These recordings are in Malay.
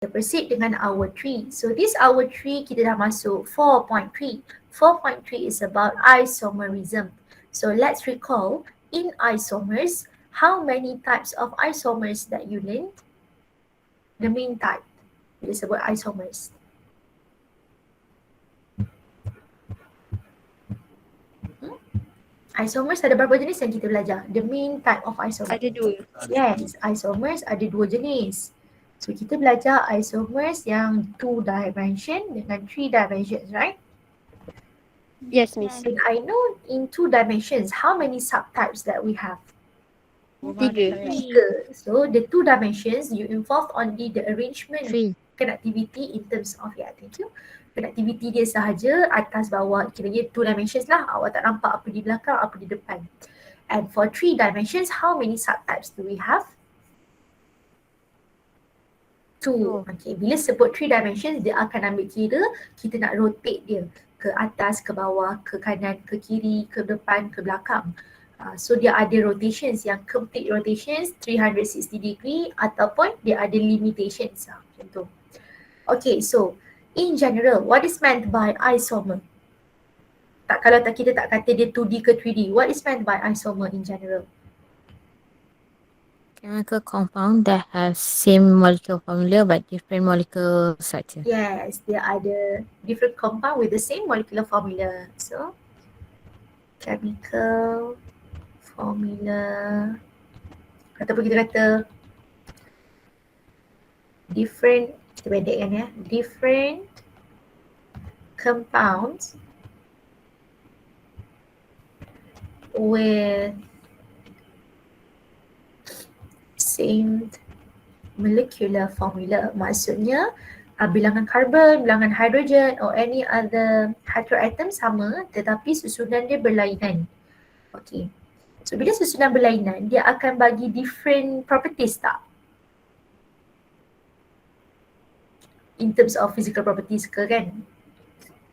Kita proceed dengan our tree. So this our tree kita dah masuk 4.3. 4.3 is about isomerism. So let's recall in isomers, how many types of isomers that you learned? The main type. Bila sebut isomers. Isomers ada berapa jenis yang kita belajar? The main type of isomers. Ada 2. Yes, isomers ada 2 jenis. So kita belajar isomers yang 2 dimension dengan 3 dimensions, right? Yes, Miss. And I know in 2 dimensions, how many subtypes that we have? 3. 3. So the 2 dimensions, you involve only the arrangement 3. connectivity in terms of, thank you. Connectivity dia sahaja atas bawah, kiranya 2 dimensions lah. Awak tak nampak apa di belakang, apa di depan. And for 3 dimensions, how many subtypes do we have? 2. Okay, bila sebut 3 dimensions, dia akan ambil kira kita nak rotate dia ke atas, ke bawah, ke kanan, ke kiri, ke depan, ke belakang. So dia ada rotations yang complete rotations 360 degree ataupun dia ada limitations macam tu. Okay, so in general, what is meant by isomer? Kalau kita tak kata dia 2D ke 3D, what is meant by isomer in general? Chemical compound that has same molecular formula but different molecular structure. Yes, there are the different compound with the same molecular formula. So, chemical formula, ataupun kita kata different, kita pendekkan different compounds with same molecular formula. Maksudnya bilangan karbon, bilangan hidrogen or any other heteroatom sama tetapi susunan dia berlainan. Okay. So bila susunan berlainan, dia akan bagi different properties tak? In terms of physical properties ke kan?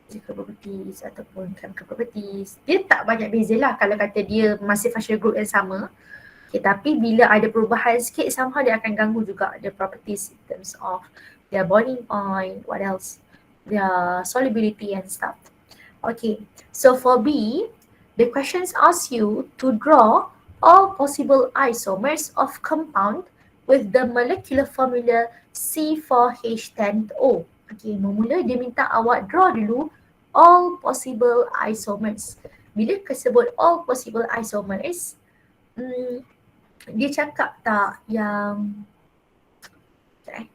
Physical properties ataupun chemical properties. Dia tak banyak beza lah kalau kata dia masih functional group yang sama. Okay, tapi bila ada perubahan sikit, somehow dia akan ganggu juga the properties in terms of their bonding point, what else, their solubility and stuff. Okay, so for B, the questions ask you to draw all possible isomers of compound with the molecular formula C4H10O. Okay, memula dia minta awak draw dulu all possible isomers. Bila kesebut all possible isomers, dia cakap tak yang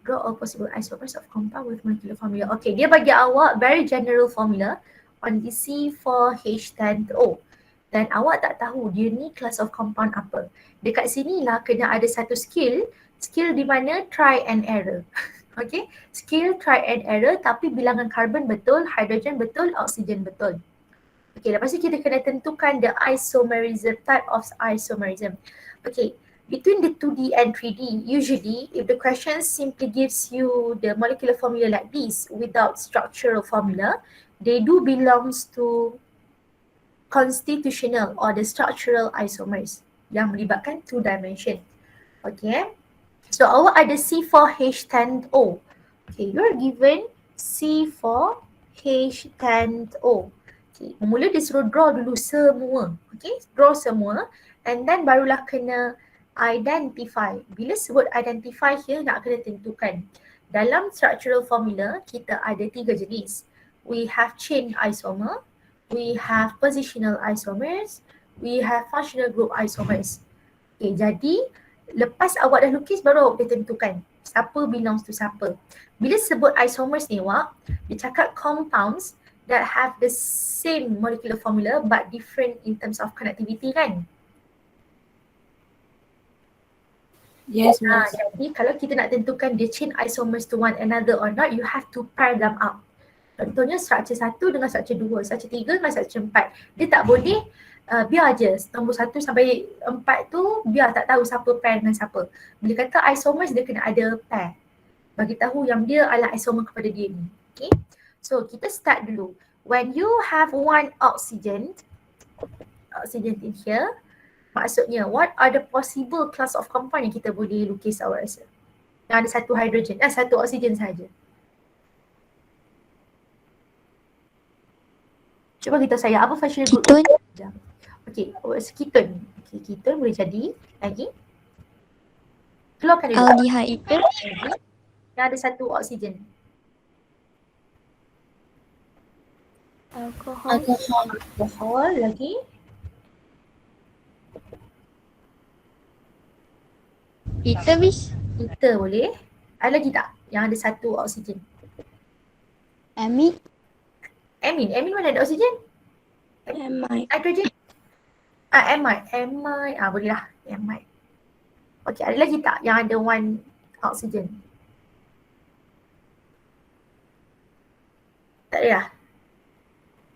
draw all possible isomers of compound with molecular formula. Okay, dia bagi awak very general formula on the C4H10O. Dan awak tak tahu dia ni class of compound apa. Dekat sini lah kena ada satu skill di mana try and error. Okay, skill try and error tapi bilangan karbon betul, hydrogen betul, oksigen betul. Okay, lepas tu kita kena tentukan the isomerism, type of isomerism. Okay, between the 2D and 3D, usually if the question simply gives you the molecular formula like this without structural formula, they do belongs to constitutional or the structural isomers yang melibatkan 2 dimension. Okay, so awak ada C4H10O. Okay, you're given C4H10O. Okay, mula dia suruh draw dulu semua. Okay, draw semua and then barulah kena identify. Bila sebut identify here nak kena tentukan. Dalam structural formula kita ada 3 jenis. We have chain isomer, we have positional isomers, we have functional group isomers. Okay, jadi lepas awak dah lukis baru awak boleh tentukan siapa belongs to siapa. Bila sebut isomers ni awak, dia cakap compounds that have the same molecular formula but different in terms of connectivity kan? Yes, Miss. Jadi kalau kita nak tentukan dia chain isomers to one another or not, you have to pair them up. Contohnya structure 1 dengan structure 2, structure 3 dengan structure 4. Dia tak boleh biar je nombor 1 sampai 4 tu biar tak tahu siapa pair dengan siapa. Bila kata isomers dia kena ada pair. Bagi tahu yang dia adalah isomer kepada dia ni. Okay. So kita start dulu. When you have one oxygen in here, maksudnya what are the possible class of compound yang kita boleh lukis awak rasa? Yang ada satu hidrogen, satu oksigen saja. Cuba kita saya apa functional group? Keton. Okey, keton. Okey, keton boleh jadi. Lagi? Keluarkan dulu. Aldehyde. Lagi. Yang ada satu oksigen. Alkohol lagi. Ether, Miss. Ether boleh. Ada lagi tak yang ada satu oksigen? Amide. Amine mana ada oksigen? Amide. Hidrogen. Amide. Boleh lah. Amide. Okey, ada lagi tak yang ada one oksigen? Tak ada lah.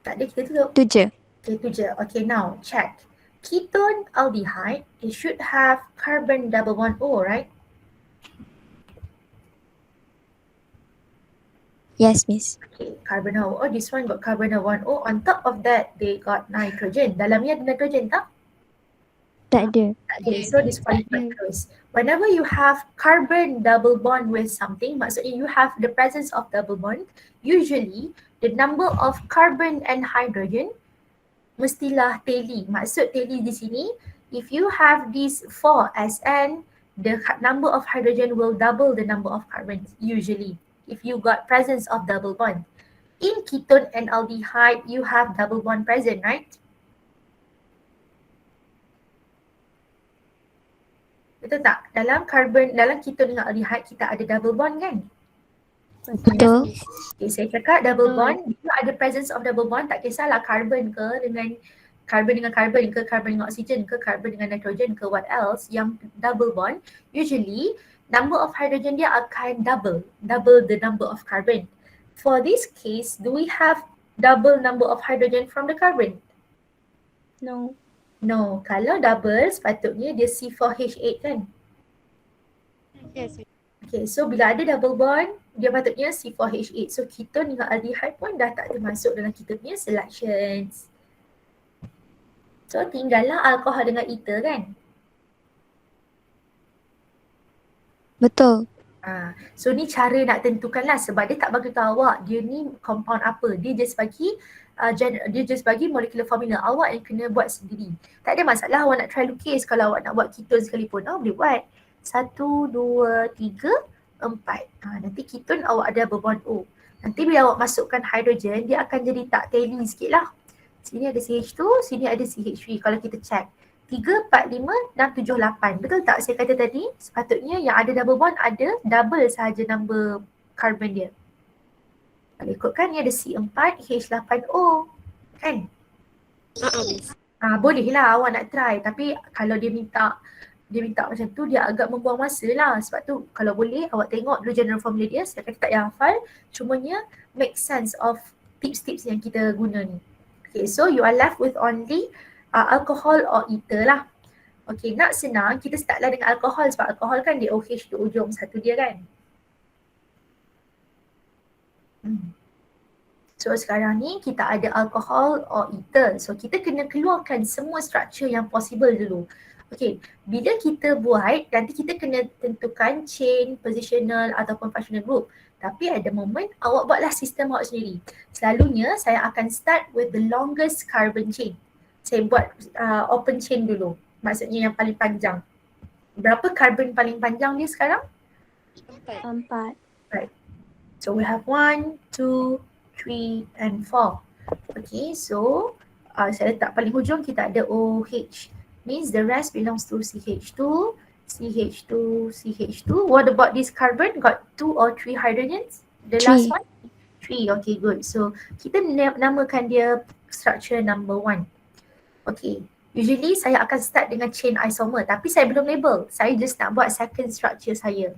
Tak ada, kita tutup. Tu je. Okay, tu je. Okay, now check. Ketone aldehyde, it should have carbon double bond O, right? Yes, Miss. Okay, carbon double O. This one got carbon double bond O. On top of that, they got nitrogen. Dalamnya ada nitrogen tak? Tak ada. Okay, so disqualified terus. Whenever you have carbon double bond with something, maksudnya you have the presence of double bond, usually the number of carbon and hydrogen mestilah tally. Maksud tally di sini, if you have these 4 SN, the number of hydrogen will double the number of carbons usually if you got presence of double bond. In ketone and aldehyde, you have double bond present, right? Betul tak? Dalam ketone dengan aldehyde kita ada double bond kan? Betul. Okay, saya cakap double bond, bila ada presence of double bond, tak kisahlah carbon dengan carbon ke, carbon dengan oksigen ke, carbon dengan nitrogen ke, what else, yang double bond, usually number of hydrogen dia akan double the number of carbon. For this case, do we have double number of hydrogen from the carbon? No. No, kalau double sepatutnya dia C4H8 kan? Yes. Okay, so bila ada double bond, dia patutnya C4H8. So ketone dengan aldehyde pun dah tak termasuk dalam kita punya selections. So tinggallah alkohol dengan ether kan? Betul. So ni cara nak tentukan lah sebab dia tak bagi tahu awak dia ni compound apa. Dia just bagi molecular formula. Awak yang kena buat sendiri. Tak ada masalah awak nak try lukis kalau awak nak buat ketone sekalipun. Awak boleh buat. 1, 2, 3, 4. Nanti ketone awak ada double bond O. Nanti bila awak masukkan hydrogen, dia akan jadi tak tally sikit lah. Sini ada CH2, sini ada CH3. Kalau kita check 3, 4, 5, 6, 7, 8. Betul tak saya kata tadi? Sepatutnya yang ada double bond ada double sahaja number carbon dia. Kalau ikutkan ni ada C4H8O. Kan? Boleh lah awak nak try. Tapi kalau dia minta macam tu, dia agak membuang masa lah. Sebab tu kalau boleh awak tengok dulu general formula dia. Saya kata tak payah hafal. Cumanya make sense of tips-tips yang kita guna ni. Okay, so you are left with only alcohol or ether lah. Okay, nak senang kita startlah dengan alkohol sebab alkohol kan dia OH di ujung satu dia kan. So sekarang ni kita ada alkohol or ether. So kita kena keluarkan semua structure yang possible dulu. Okay, bila kita buat, nanti kita kena tentukan chain, positional ataupun functional group. Tapi ada moment awak buatlah sistem awak sendiri. Selalunya saya akan start with the longest carbon chain. Saya buat open chain dulu. Maksudnya yang paling panjang. Berapa carbon paling panjang dia sekarang? 4. Right. So we have 1, 2, 3 and 4. Okay, so saya letak paling hujung kita ada OH. Means the rest belongs to CH2, CH2, CH2. What about this carbon? Got 2 or 3 hydrogens? The last one? 3. Okay, good. So kita namakan dia structure number 1. Okay, usually saya akan start dengan chain isomer tapi saya belum label. Saya just nak buat second structure saya.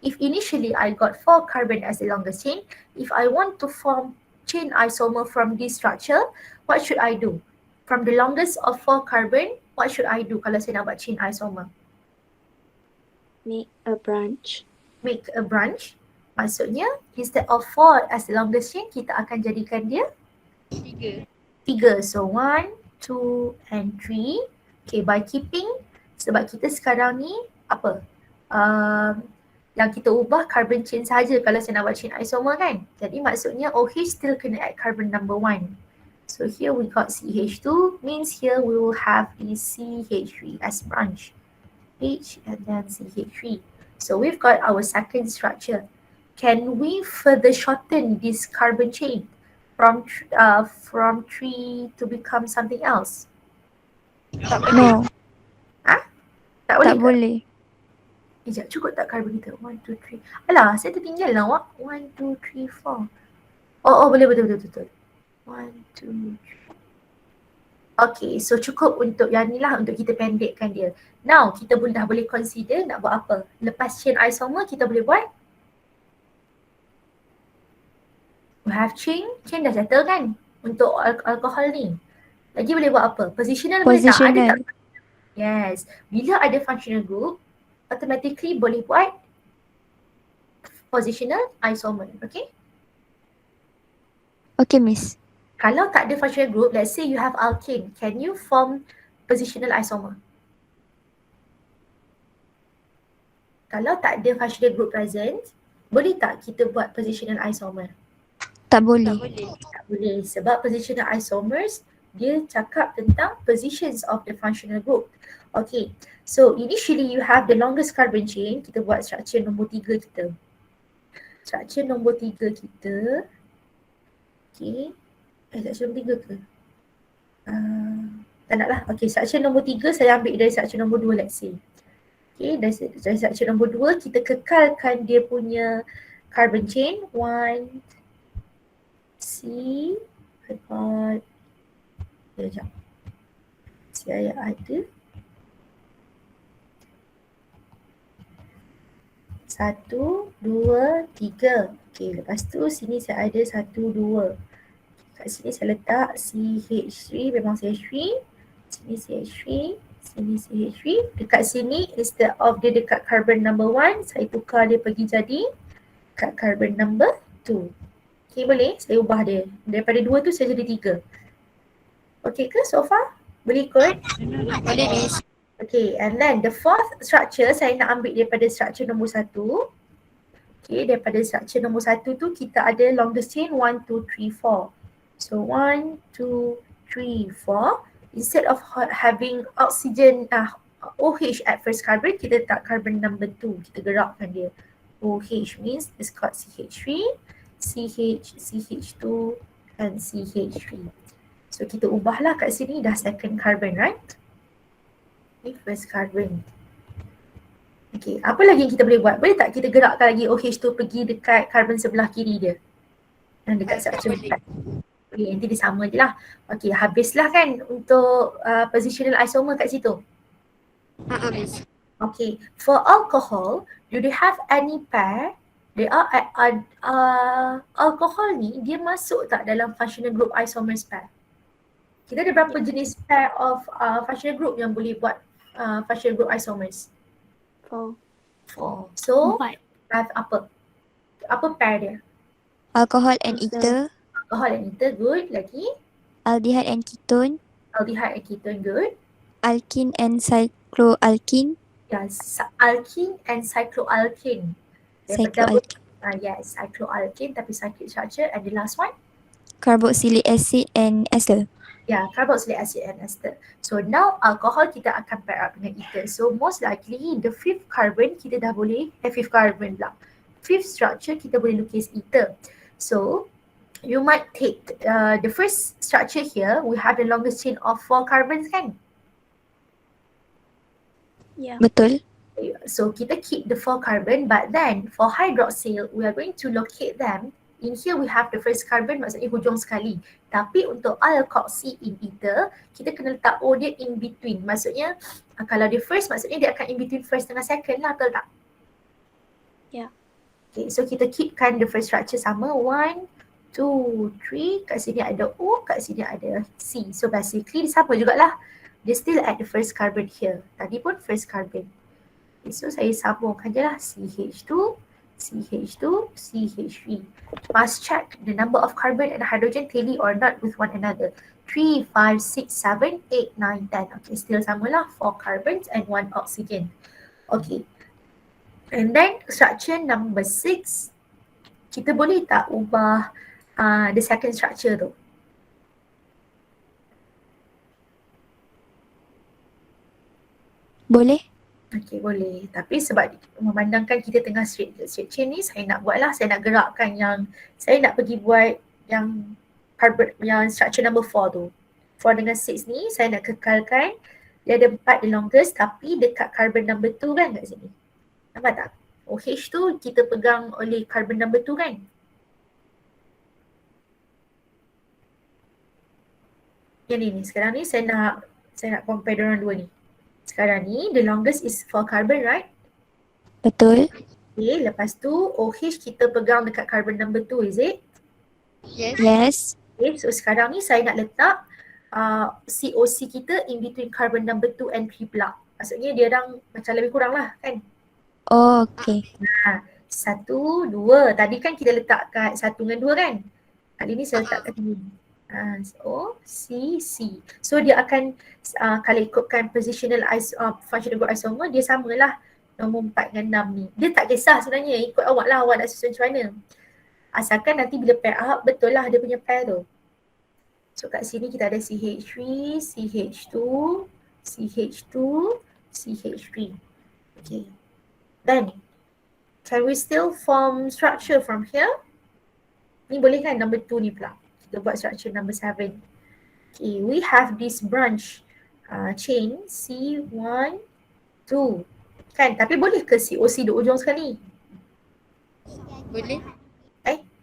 If initially I got 4 carbon as the longest chain, if I want to form chain isomer from this structure, what should I do? From the longest of 4 carbon, what should I do kalau saya nak buat chain isomer? Make a branch. Make a branch. Maksudnya instead of 4 as the longest chain, kita akan jadikan dia 3. So 1, 2 and 3. Okay, by keeping, sebab kita sekarang ni apa? yang kita ubah carbon chain saja kalau saya nak buat chain isomer kan. Jadi maksudnya OH still kena add carbon number 1. So here we got CH2, means here we will have the CH3 as branch. H and then CH3. So we've got our second structure. Can we further shorten this carbon chain from 3 to become something else? No, Tak boleh tak ke? boleh. Sekejap, cukup tak carbon kita? 1, 2, 3. Alah, saya tertinggal lah awak. 1, 2, 3, 4. Oh, boleh, betul. 1, 2, 3. Okay, so cukup untuk yang ni lah, untuk kita pendekkan dia. Now, kita dah boleh consider nak buat apa. Lepas chain isomer, kita boleh buat. We have chain dah settle kan untuk alkohol ni. Lagi boleh buat apa? Positional boleh tak? Ada tak? Yes. Bila ada functional group, automatically boleh buat positional isomer. Okay? Okay, Miss. Kalau tak ada functional group, let's say you have alkane, can you form positional isomer? Kalau tak ada functional group present, boleh tak kita buat positional isomer? Tak boleh. Tak boleh, sebab positional isomers dia cakap tentang positions of the functional group. Okay, so initially you have the longest carbon chain. Kita buat structure nombor 3 kita. Structure nombor 3 kita. Okay, structure nombor 3 ke? Tak nak lah. Okay, structure nombor 3 saya ambil dari structure nombor 2, let's say. Okay, dari structure nombor 2 kita kekalkan dia punya carbon chain. 1, C, record. Sekejap. Saya ada 1, 2, 3. Okay, lepas tu sini saya ada 1, 2. Kat sini saya letak CH3, memang CH3. Sini CH3, sini CH3. Dekat sini instead of dia dekat carbon number 1, saya tukar dia pergi jadi kat carbon number 2. Okay, boleh? Saya ubah dia. Daripada 2 tu saya jadi 3. Okay ke so far? Boleh ikut? Boleh, Miss. Okay, and then the fourth structure saya nak ambil daripada structure nombor 1. Okay, daripada structure nombor 1 tu kita ada longest chain 1, 2, 3, 4. So 1, 2, 3, 4. Instead of having oxygen OH at first carbon, kita letak carbon number 2. Kita gerakkan dia. OH means it's got CH3, CH, CH2 and CH3. So kita ubahlah kat sini dah second carbon, right? Ini first carbon. Okay, apa lagi yang kita boleh buat? Boleh tak kita gerakkan lagi OH tu pergi dekat carbon sebelah kiri dia? Dan dekat structure 4. Okay, nanti dia sama je lah. Okay, habislah kan untuk positional isomer kat situ. Miss. Okay, for alcohol, do they have any pair? They are alcohol ni dia masuk tak dalam functional group isomers pair? Kita ada berapa jenis pair of functional group yang boleh buat functional group isomers? 4. 4. So, 4. have apa? Apa pair dia? Alcohol and ether. Alcohol and ether, good. Lagi? Aldehyde and ketone. Aldehyde and ketone, good. Alkene and cycloalkene. Yes, alkene and cycloalkene. Cycloalkene. Yes, cycloalkene tapi cyclic structure. And the last one? Carboxylic acid and ester. Yeah, carboxylic acid and ester. So now alcohol kita akan pair up dengan ether. So most likely the fifth carbon kita dah boleh, fifth carbon pula. Fifth structure kita boleh lukis ether. So you might take the first structure here, we have the longest chain of 4 carbons kan? Yeah. Betul. So kita keep the 4 carbon, but then for hydroxyl, we are going to locate them. In here we have the first carbon, maksudnya hujung sekali. Tapi untuk alkoxy in ether, kita kena letak O dia in between. Maksudnya kalau dia first, maksudnya dia akan in between first dengan second lah, betul tak? Yeah. Okay, so kita keepkan the first structure sama. 1, 2, 3. Kat sini ada O, kat sini ada C. So basically dia sama jugalah. Dia still at the first carbon here. Tadi pun first carbon. Okay, so saya sambungkan je lah. CH2, CH2, CH3. Must check the number of carbon and hydrogen tally or not with one another. 3, 5, 6, 7, 8, 9, 10. Okay, still sama lah. 4 carbons and 1 oxygen. Okay. And then structure number 6, kita boleh tak ubah the second structure tu? Boleh? Okey, boleh. Tapi sebab memandangkan kita tengah straight chain ni, saya nak buat lah, saya nak gerakkan saya nak pergi buat yang structure number 4 tu. 4 dengan 6 ni, saya nak kekalkan dia ada 4 the longest tapi dekat carbon number 2 kan kat sini. Nampak tak? OH tu kita pegang oleh carbon number 2 kan? Yang ni, sekarang ni saya nak compare diorang dua ni. Sekarang ni the longest is 4 carbon, right? Betul. Okay, lepas tu OH kita pegang dekat carbon number 2, is it? Yes. Okay, so sekarang ni saya nak letak COC kita in between carbon number 2 and 3 pula. Maksudnya dia orang macam lebih kurang lah kan? Oh, okay. 1, 2. Tadi kan kita letak kat 1 dengan 2 kan? Kali ni saya letak kat sini. O, C, C. So dia akan kalau ikutkan positional functional group isomer, dia samalah nombor 4 dengan 6 ni. Dia tak kisah sebenarnya, ikut awak lah, awak nak susun macam mana. Asalkan nanti bila pair up, betul lah dia punya pair tu. So kat sini kita ada CH3, CH2, CH2, CH3. Okay. Then, can we still form structure from here? Ni boleh kan number 2 ni pula. Kita buat structure number 7. Okay, we have this branch chain C1, 2. Kan, tapi boleh ke COC di ujung sekali? Boleh.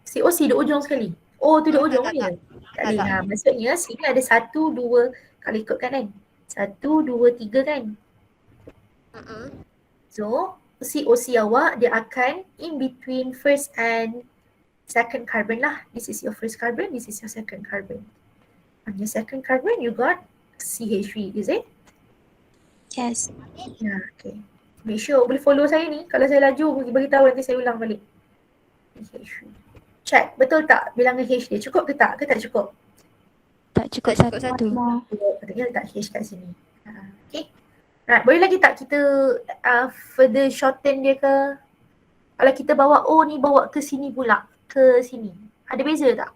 COC di ujung sekali? Oh, tu di ujung je? Tak boleh. Maksudnya sini ada 1, 2, kalau ikutkan kan? 1, 2, 3 kan? So, COC awak dia akan in between first and second carbon lah. This is your first carbon, this is your second carbon. On your second carbon, you got CH3, is it? Yes. Yeah, okay. Make sure boleh follow saya ni. Kalau saya laju, bagi tahu nanti saya ulang balik. CH3. Check, betul tak bilangan H dia? Cukup ke tak? Ke tak cukup? Tak cukup satu. Patutnya letak H kat sini. Okay. Right, boleh lagi tak kita further shorten dia ke? Kalau kita bawa O ni bawa ke sini pula. Ke sini. Ada beza tak?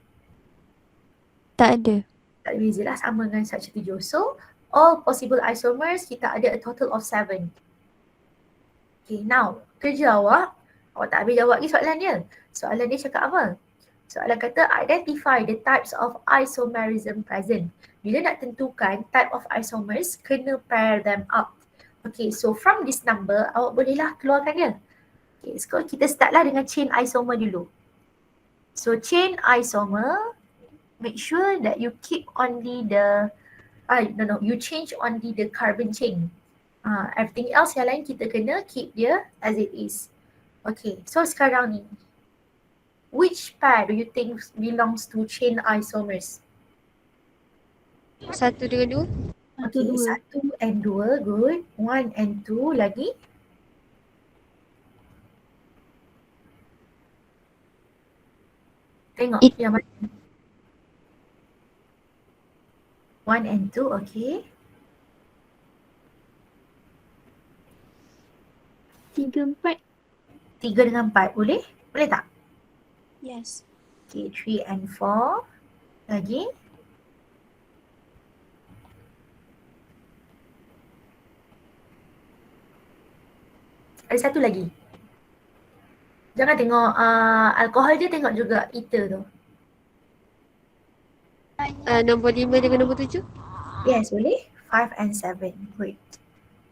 Tak ada. Tak ada beza lah, sama dengan structure 7. So, all possible isomers kita ada a total of 7. Okay, now kerja awak tak habis jawab lagi soalan dia. Soalan dia cakap apa? Soalan kata identify the types of isomerism present. Bila nak tentukan type of isomers, kena pair them up. Okay, so from this number, awak bolehlah keluarkan dia. Okay, so kita startlah dengan chain isomer dulu. So chain isomer, make sure that you keep only the, you change only the carbon chain. Everything else yang lain kita kena keep dia as it is. Okay, so sekarang ni, which pair do you think belongs to chain isomers? 1 dengan 2. Okay, 1 and 2, good. 1 and 2 lagi. Tengok yang mana. 1 and 2, okay. 3, 4. 3 dengan 4, boleh? Boleh tak? Yes. Okay, 3 and 4. Lagi. Ada satu lagi. Jangan tengok alkohol je, tengok juga ether tu. Nombor 5 dengan nombor 7. Yes, boleh. 5 and 7. Great.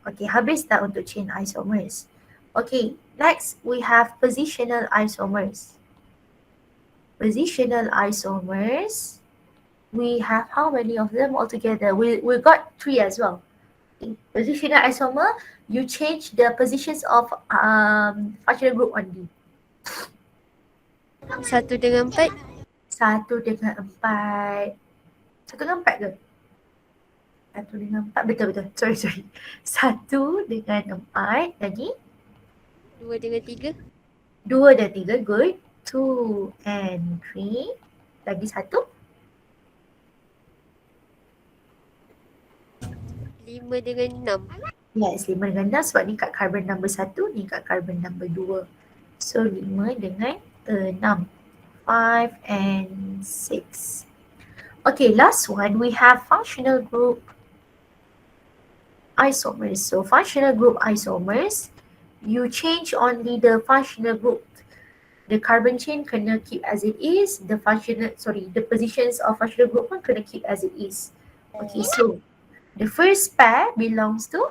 Okay, habis dah untuk chain isomers. Okay, next we have positional isomers. Positional isomers, we have how many of them altogether? We got 3 as well. Okay. Positional isomer, you change the positions of functional group only. 1 dengan 4. 1 dengan 4. 1 dengan 4 ke? 1 dengan 4, betul. Sorry. 1 dengan 4, lagi? 2 dengan 3. 2 dan 3, good. 2 and 3, lagi 1. 5 dengan 6. Yes, 5 dengan 6 sebab ni kat carbon number 1, ni kat carbon number 2. So 5 dengan 6. 5 and 6. Okay, last one we have functional group isomers. So functional group isomers, you change only the functional group. The carbon chain kena keep as it is. The positions of functional group pun kena keep as it is. Okay, so the first pair belongs to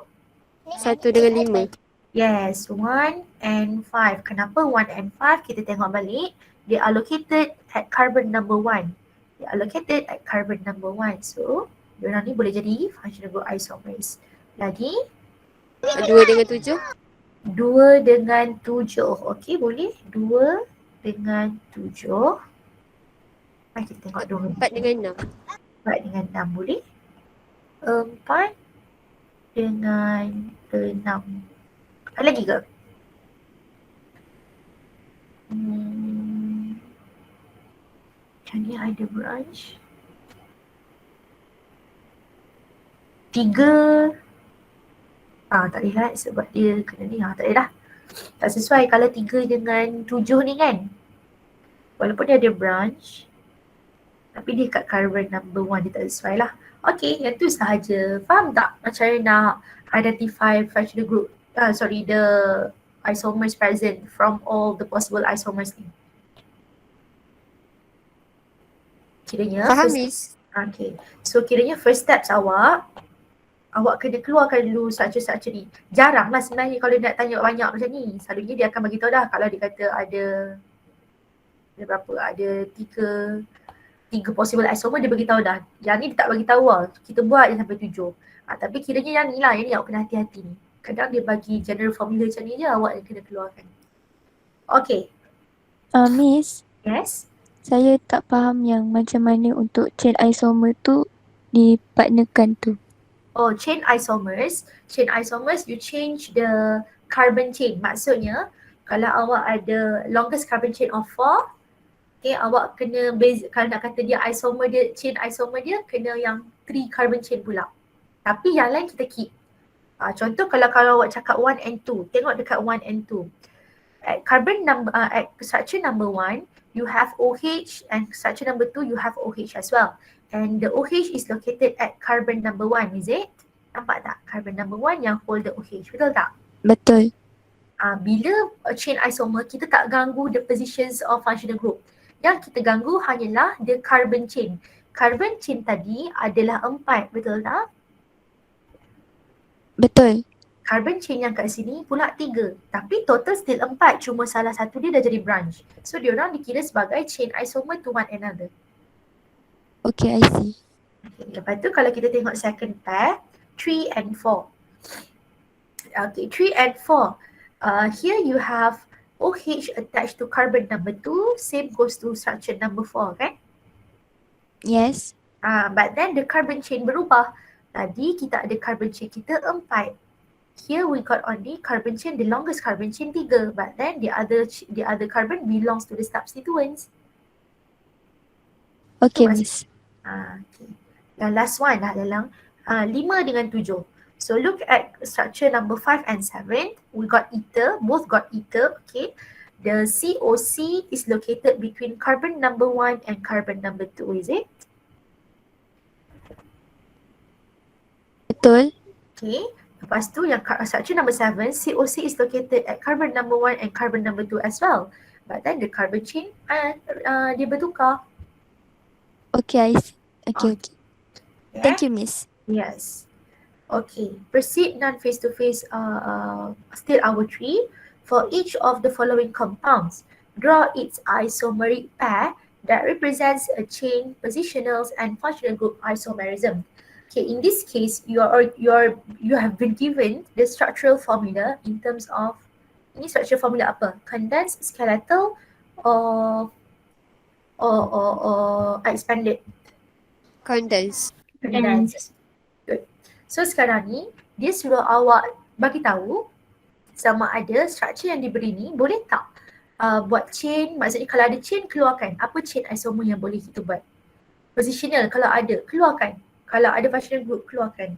1 dengan 5. yes, 1 and 5. Kenapa 1 and 5? Kita tengok balik. They are located at carbon number 1. They are located at carbon number 1. So, diorang ni boleh jadi functional group isomers. Lagi 2 dengan 7. 2 dengan 7. Okey, boleh. 2 dengan 7. Mari kita tengok 2 4 dengan 6. 4 dengan 6 boleh. 4 dengan 6. Ada lagi ke? Macam ni ada branch. 3. Tak boleh lah sebab dia kena ni. Tak boleh lah. Tak sesuai kalau 3 dengan 7 ni kan. Walaupun dia ada branch. Tapi dia kat carbon number 1 dia tak sesuai lah. Okay, yang tu sahaja. Faham tak macam mana nak identify functional group? The isomers present from all the possible isomers ni. Kiranya Faham, first, Miss? okay. So kiranya first steps awak kena keluarkan dulu structure-structure ni. Jarang lah sebenarnya kalau dia nak tanya banyak macam ni. Selalunya dia akan bagi tahu dah kalau dia kata ada berapa? Ada 3 possible isomer dia bagi tahu dah. Yang ni dia tak bagi tahu lah. Kita buat je sampai 7. Tapi kiranya yang ni lah, yang ni awak kena hati-hati ni. Kadang dia bagi general formula macam ni je awak yang kena keluarkan. Okay. Miss, Yes. saya tak faham yang macam mana untuk chain isomer tu dipartnerkan tu. Oh, chain isomers. Chain isomers, you change the carbon chain. Maksudnya, kalau awak ada longest carbon chain of 4, okay, awak kena kalau nak kata dia isomer dia, chain isomer dia kena yang 3 carbon chain pula. Tapi yang lain kita keep. Contoh kalau awak cakap 1 and 2, tengok dekat 1 and 2. At structure number 1, you have OH, and structure number 2, you have OH as well. And the OH is located at carbon number 1, is it? Nampak tak? Carbon number 1 yang hold the OH, betul tak? Betul. Bila chain isomer, kita tak ganggu the positions of functional group. Yang kita ganggu hanyalah the carbon chain. Carbon chain tadi adalah 4, betul tak? Betul. Carbon chain yang kat sini pula 3. Tapi total still 4. Cuma salah satu dia dah jadi branch. So diorang dikira sebagai chain isomer to one another. Okay, I see. Okay, lepas tu kalau kita tengok second pair, 3 and 4. Okay, 3 and 4. Here you have OH attached to carbon number 2. Same goes to structure number 4, kan? Yes. But then the carbon chain berubah. Tadi kita ada carbon chain kita 4. Here we got only carbon chain, the longest carbon chain 3. But then the other carbon belongs to the substituents. Okay, So, Miss. Okay. Yang last one lah dalam 5 dengan 7. So look at structure number 5 and 7. We got ether, both got ether, okay. The COC is located between carbon number 1 and carbon number 2, is it? Betul. Okay. Lepas tu yang structure number 7, COC is located at carbon number 1 and carbon number 2 as well. But then the carbon chain dia bertukar. Okay, I see. Okay. Yeah? Thank you, Miss. Yes. Okay. Proceed non-face-to-face still our tree. For each of the following compounds, draw its isomeric pair that represents a chain, positionals, and functional group isomerism. Okay, in this case, you have been given the structural formula in terms of ini structural formula apa? Condensed, skeletal, or expanded? Condensed. Condensed. Good. So sekarang ni dia suruh awak bagi tahu sama ada structure yang diberi ni boleh tak buat chain, maksudnya kalau ada chain keluarkan. Apa chain isomer yang boleh kita buat? Positional kalau ada, keluarkan. Kalau ada functional group, keluarkan.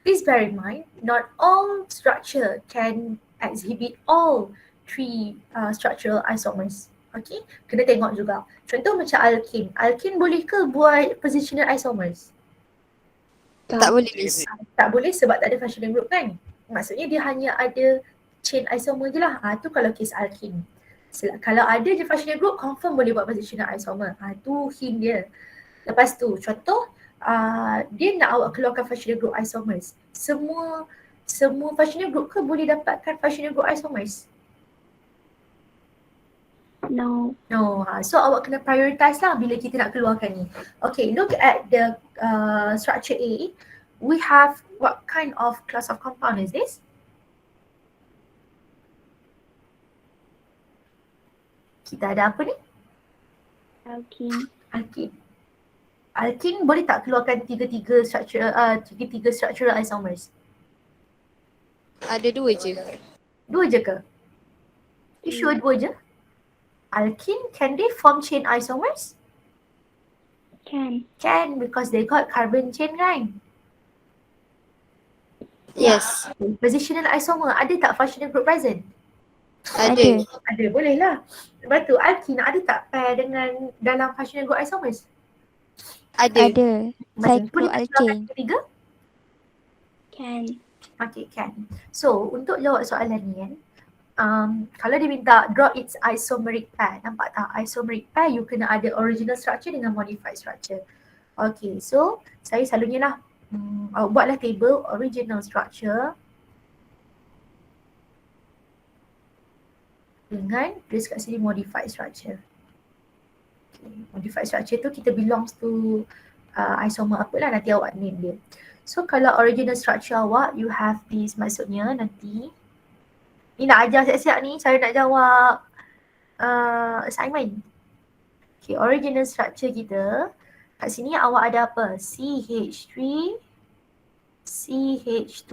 Please bear in mind, not all structure can exhibit all three structural isomers. Okay, kena tengok juga. Contoh macam alkene. Alkene boleh ke buat positional isomers? Tak boleh Miss. Tak boleh sebab tak ada functional group kan. Maksudnya dia hanya ada chain isomer je lah. Tu kalau case alkene. Kalau ada je functional group, confirm boleh buat positional isomer. Tu hint dia. Lepas tu, contoh, dia nak awak keluarkan functional group isomers. Semua functional group ke boleh dapatkan functional group isomers? No. No. So awak kena prioritize lah bila kita nak keluarkan ni. Okay, look at the structure A. We have what kind of class of compound is this? Kita ada apa ni? Alkene. Alkene. Alkene boleh tak keluarkan tiga-tiga structural isomers? Ada 2 je. 2 je ke? You sure 2 je? Alkene, can they form chain isomers? Can. Can, because they got carbon chain kan? Yes. Positional isomer, ada tak functional group present? Ada. Ada, boleh lah. Lepas tu, alkene ada tak pair dengan dalam functional group isomers? Ada. Cycloalkane. Ketiga? Can. Okay, can. So, untuk jawab soalan ni kan, kalau dia minta draw its isomeric pair, nampak tak? Isomeric pair, you kena ada original structure dengan modified structure. Okay, so saya selalunya lah, buatlah table original structure dengan tulis kat sini modified structure. Okay, modified structure tu kita belongs to isomer apalah, nanti awak name dia. So kalau original structure awak, you have this, maksudnya nanti ni nak ajar siap-siap ni, saya nak jawab assignment. Okay, original structure kita, kat sini awak ada apa? CH3, CH2,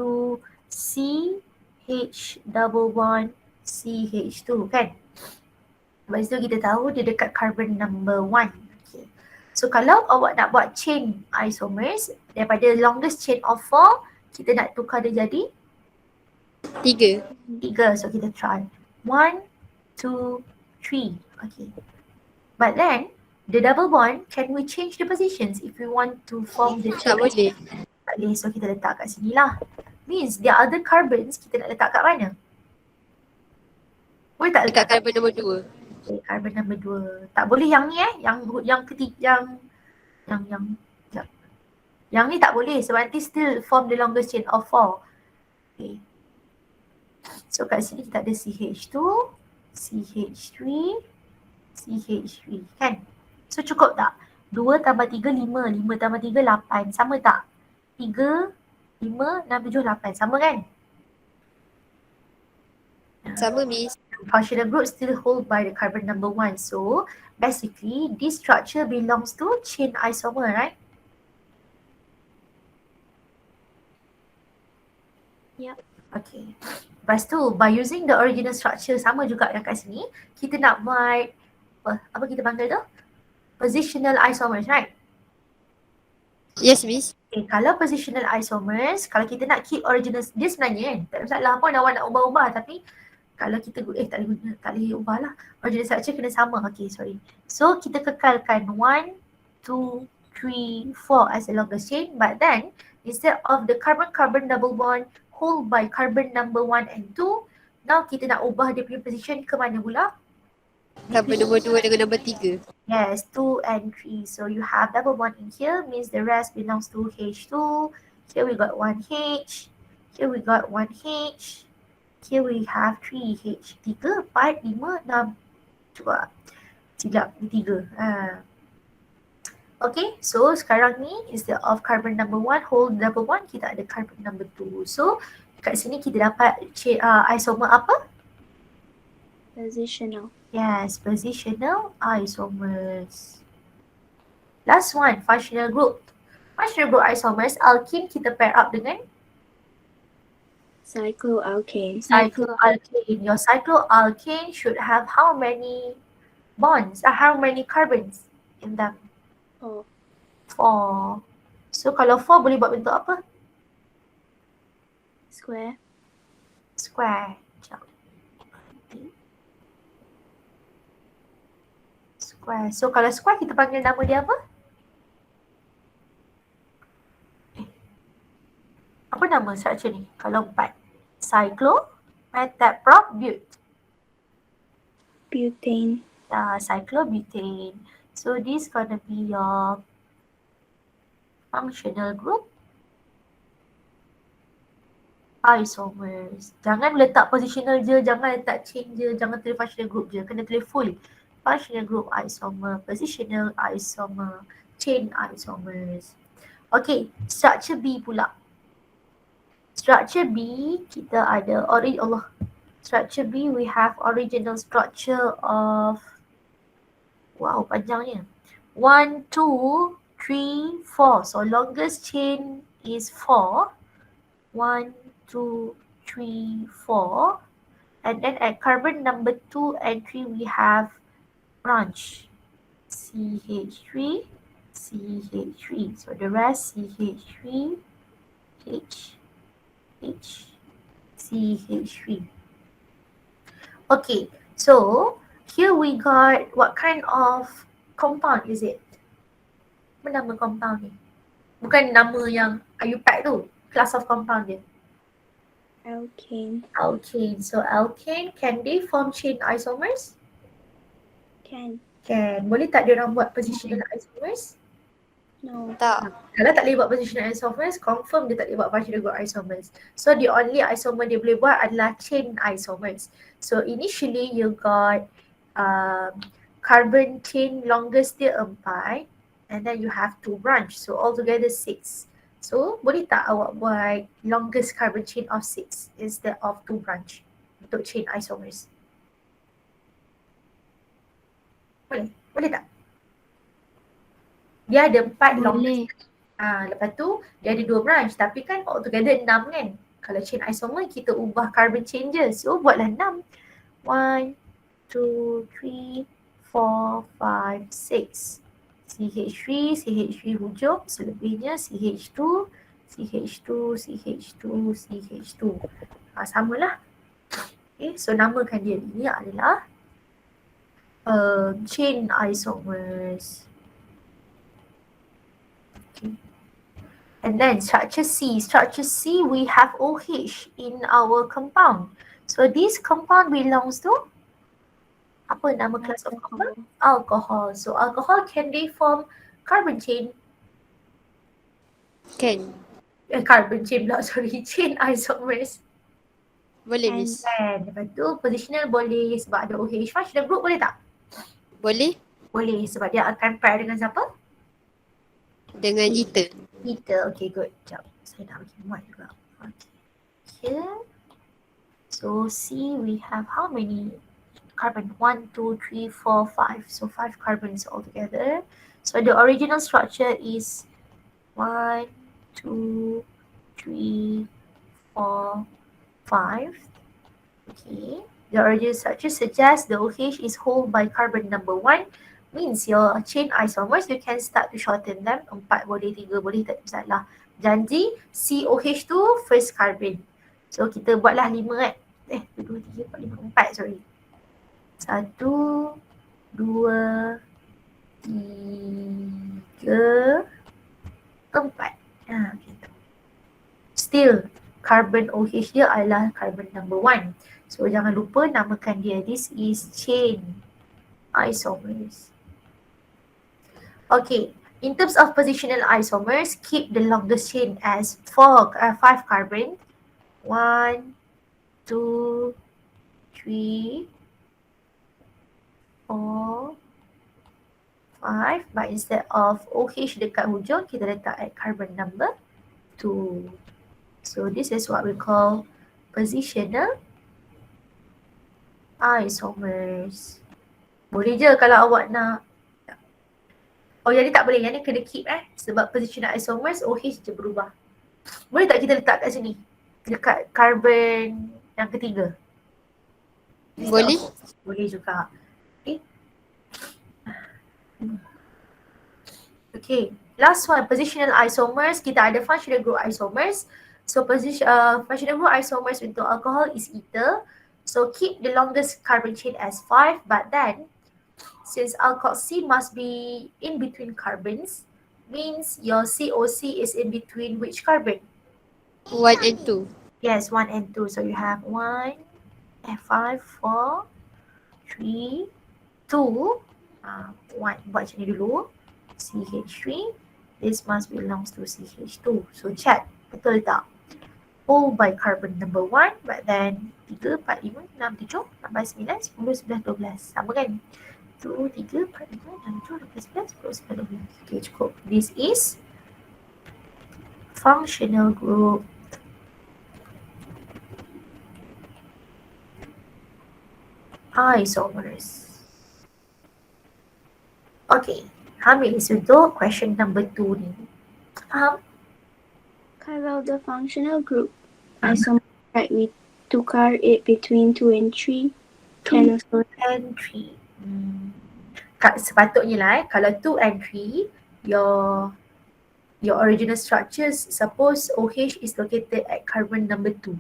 CH double bond, CH2 kan? Lepas tu kita tahu dia dekat carbon number 1. Okay. So kalau awak nak buat chain isomers, daripada longest chain of 4, kita nak tukar dia jadi 3. 3. So kita try 1, 2, 3. Okay. But then the double bond, can we change the positions if we want to form the chain? Tak boleh. Tak boleh. So kita letak kat sini lah. Means the other carbons kita nak letak kat mana? Boleh tak Dekat letak carbon nombor 2. okay, carbon number 2. Tak boleh yang ni yang ketiga, yang ni tak boleh sebab nanti still form the longest chain of 4. Okay. So kat sini kita ada CH2, CH3, CH3 kan? So cukup tak? 2 tambah 3, 5. 5 tambah 3, 8. Sama tak? 3, 5, 6, 7, 8. Sama kan? Sama Miss. Functional group still hold by the carbon number 1. So basically this structure belongs to chain isomer, right? Yep. Okay. Lepas tu, by using the original structure, sama juga yang kat sini, kita nak buat, apa kita panggil tu? Positional isomers, right? Yes Miss. Okay, kalau positional isomers, kalau kita nak keep original, dia sebenarnya kan, tak ada masalah pun awak nak ubah-ubah, tapi kalau kita, tak boleh ubah lah. Original structure kena sama, okay sorry. So, kita kekalkan 1, 2, 3, 4 as the longest chain, but then, instead of the carbon-carbon double bond, hold by carbon number 1 and 2. Now kita nak ubah dia punya position ke mana pula? Carbon nombor 2 dengan nombor 3. Yes, 2 and 3. So you have double bond in here, means the rest belongs to H2. Here we got 1 H. Here we got 1 H. Here we have 3 H. 3, 4, 5, 6. Cuba. Silap, 3. Okay, so sekarang ni instead of carbon number 1 hold double bond, kita ada carbon number 2. So kat sini kita dapat isomer apa? Positional. Yes, positional isomers. Last one, functional group. Functional group isomers, alkene kita pair up dengan Cycloalkane. cycloalkane. Your cycloalkane should have how many bonds? How many carbons in them? 4. 4. So kalau 4 boleh buat bentuk apa? Square. Square. Sekejap. Square. So kalau square kita panggil nama dia apa? Apa nama structure ni? Kalau 4. Cyclo, metaprop, Butane. cyclobutane. So this gonna be your functional group isomers. Jangan letak positional je, jangan letak chain je, jangan tulis functional group je. Kena tulis full. Functional group isomer, positional isomer, chain isomers. Okay, structure B pula. Structure B, kita ada Structure B, we have original structure of, wow, panjangnya. 1, 2, 3, 4. So longest chain is 4. 1, 2, 3, 4. And then at carbon number 2 and 3, we have branch. CH3, CH3. So the rest CH3, H, CH3. Okay, so here we got what kind of compound is it? Apa nama compound ni? Bukan nama yang IUPAC tu. Class of compound dia. Alkane. Alkane. So alkane, can they form chain isomers? Can. Can. Boleh tak dia orang buat positional isomers? No. Tak. Kalau tak boleh buat positional isomers, confirm dia tak boleh buat functional group isomers. So the only isomer dia boleh buat adalah chain isomers. So initially you got carbon chain longest dia 4 and then you have 2 branch. So altogether 6. So boleh tak awak buat longest carbon chain of 6 instead of 2 branch untuk chain isomers? Boleh? Boleh tak? Dia ada 4 longest. Lepas tu dia ada 2 branch tapi kan altogether 6 kan. Kalau chain isomer kita ubah carbon chain je. So buatlah 6. 1, 2, 3, 4, 5, 6. CH3, CH3 hujung, selebihnya CH2, CH2, CH2, CH2. Samalah. Okay, so namakan dia ini adalah chain isomers. Okay. And then structure C. Structure C, we have OH in our compound. So this compound belongs to apa nama class of compound? Alcohol. So alcohol, can they form carbon chain? Can. Carbon chain pula, sorry. Chain isomers. Boleh, Miss. Kan. Lepas tu positional boleh sebab ada OH. Functional group boleh tak? Boleh. Boleh sebab dia akan pair dengan siapa? Dengan ether. Ether. Okay, good. Sekejap. Saya nak bagi muat juga. Okay. Here. So C, we have how many carbon? 1, 2, 3, 4, 5. So 5 carbons altogether. So the original structure is 1, 2, 3, 4, 5. Okay. The original structure suggests the OH is held by carbon number 1. Means your chain isomers, you can start to shorten them. 4 boleh, 3 boleh, tak masalah. Janji COH tu first carbon. So kita buatlah 5 kan. 1, 2, 3, 4, 5, 4 sorry. 1, 2, 3, 4. Gitu. Still, carbon OH dia adalah carbon number 1. So jangan lupa namakan dia. This is chain isomers. Okay, in terms of positional isomers, keep the longest chain as 5 carbon. 1, 2, 3, 4, 5. But instead of OH dekat hujung, kita letak at carbon number 2. So this is what we call positional isomers. Boleh je kalau awak nak. Oh, jadi tak boleh. Yang ni kena keep sebab positional isomers OH je berubah. Boleh tak kita letak kat sini? Dekat carbon yang ketiga. Boleh. Boleh juga. Okay. Okay. Last one, positional isomers. Kita ada functional group isomers. So functional group isomers untuk alcohol is ether. So keep the longest carbon chain as 5, but then since alcohol C must be in between carbons, means your COC is in between which carbon? 1 and 2. Yes, 1 and 2. So you have 1, 5, 4, 3, 2. 1. Buat macam ni dulu. CH3. This must belongs to CH2. So check. Betul tak? All by carbon number 1, but then 3, 4, 5, 6, 7, 8, 9, 10, 11, 12. Sama kan? 2, 3, 4, 5, 6, 7, 8, 10, 11, 12. Okay, cukup. This is functional group isomers. Okay, habis untuk question number 2 ni. Faham? Kalau the functional group isomer right, we tukar it between 2 and 3 and also And 3. Sepatutnya lah kalau 2 and 3, your original structures, suppose OH is located at carbon number 2.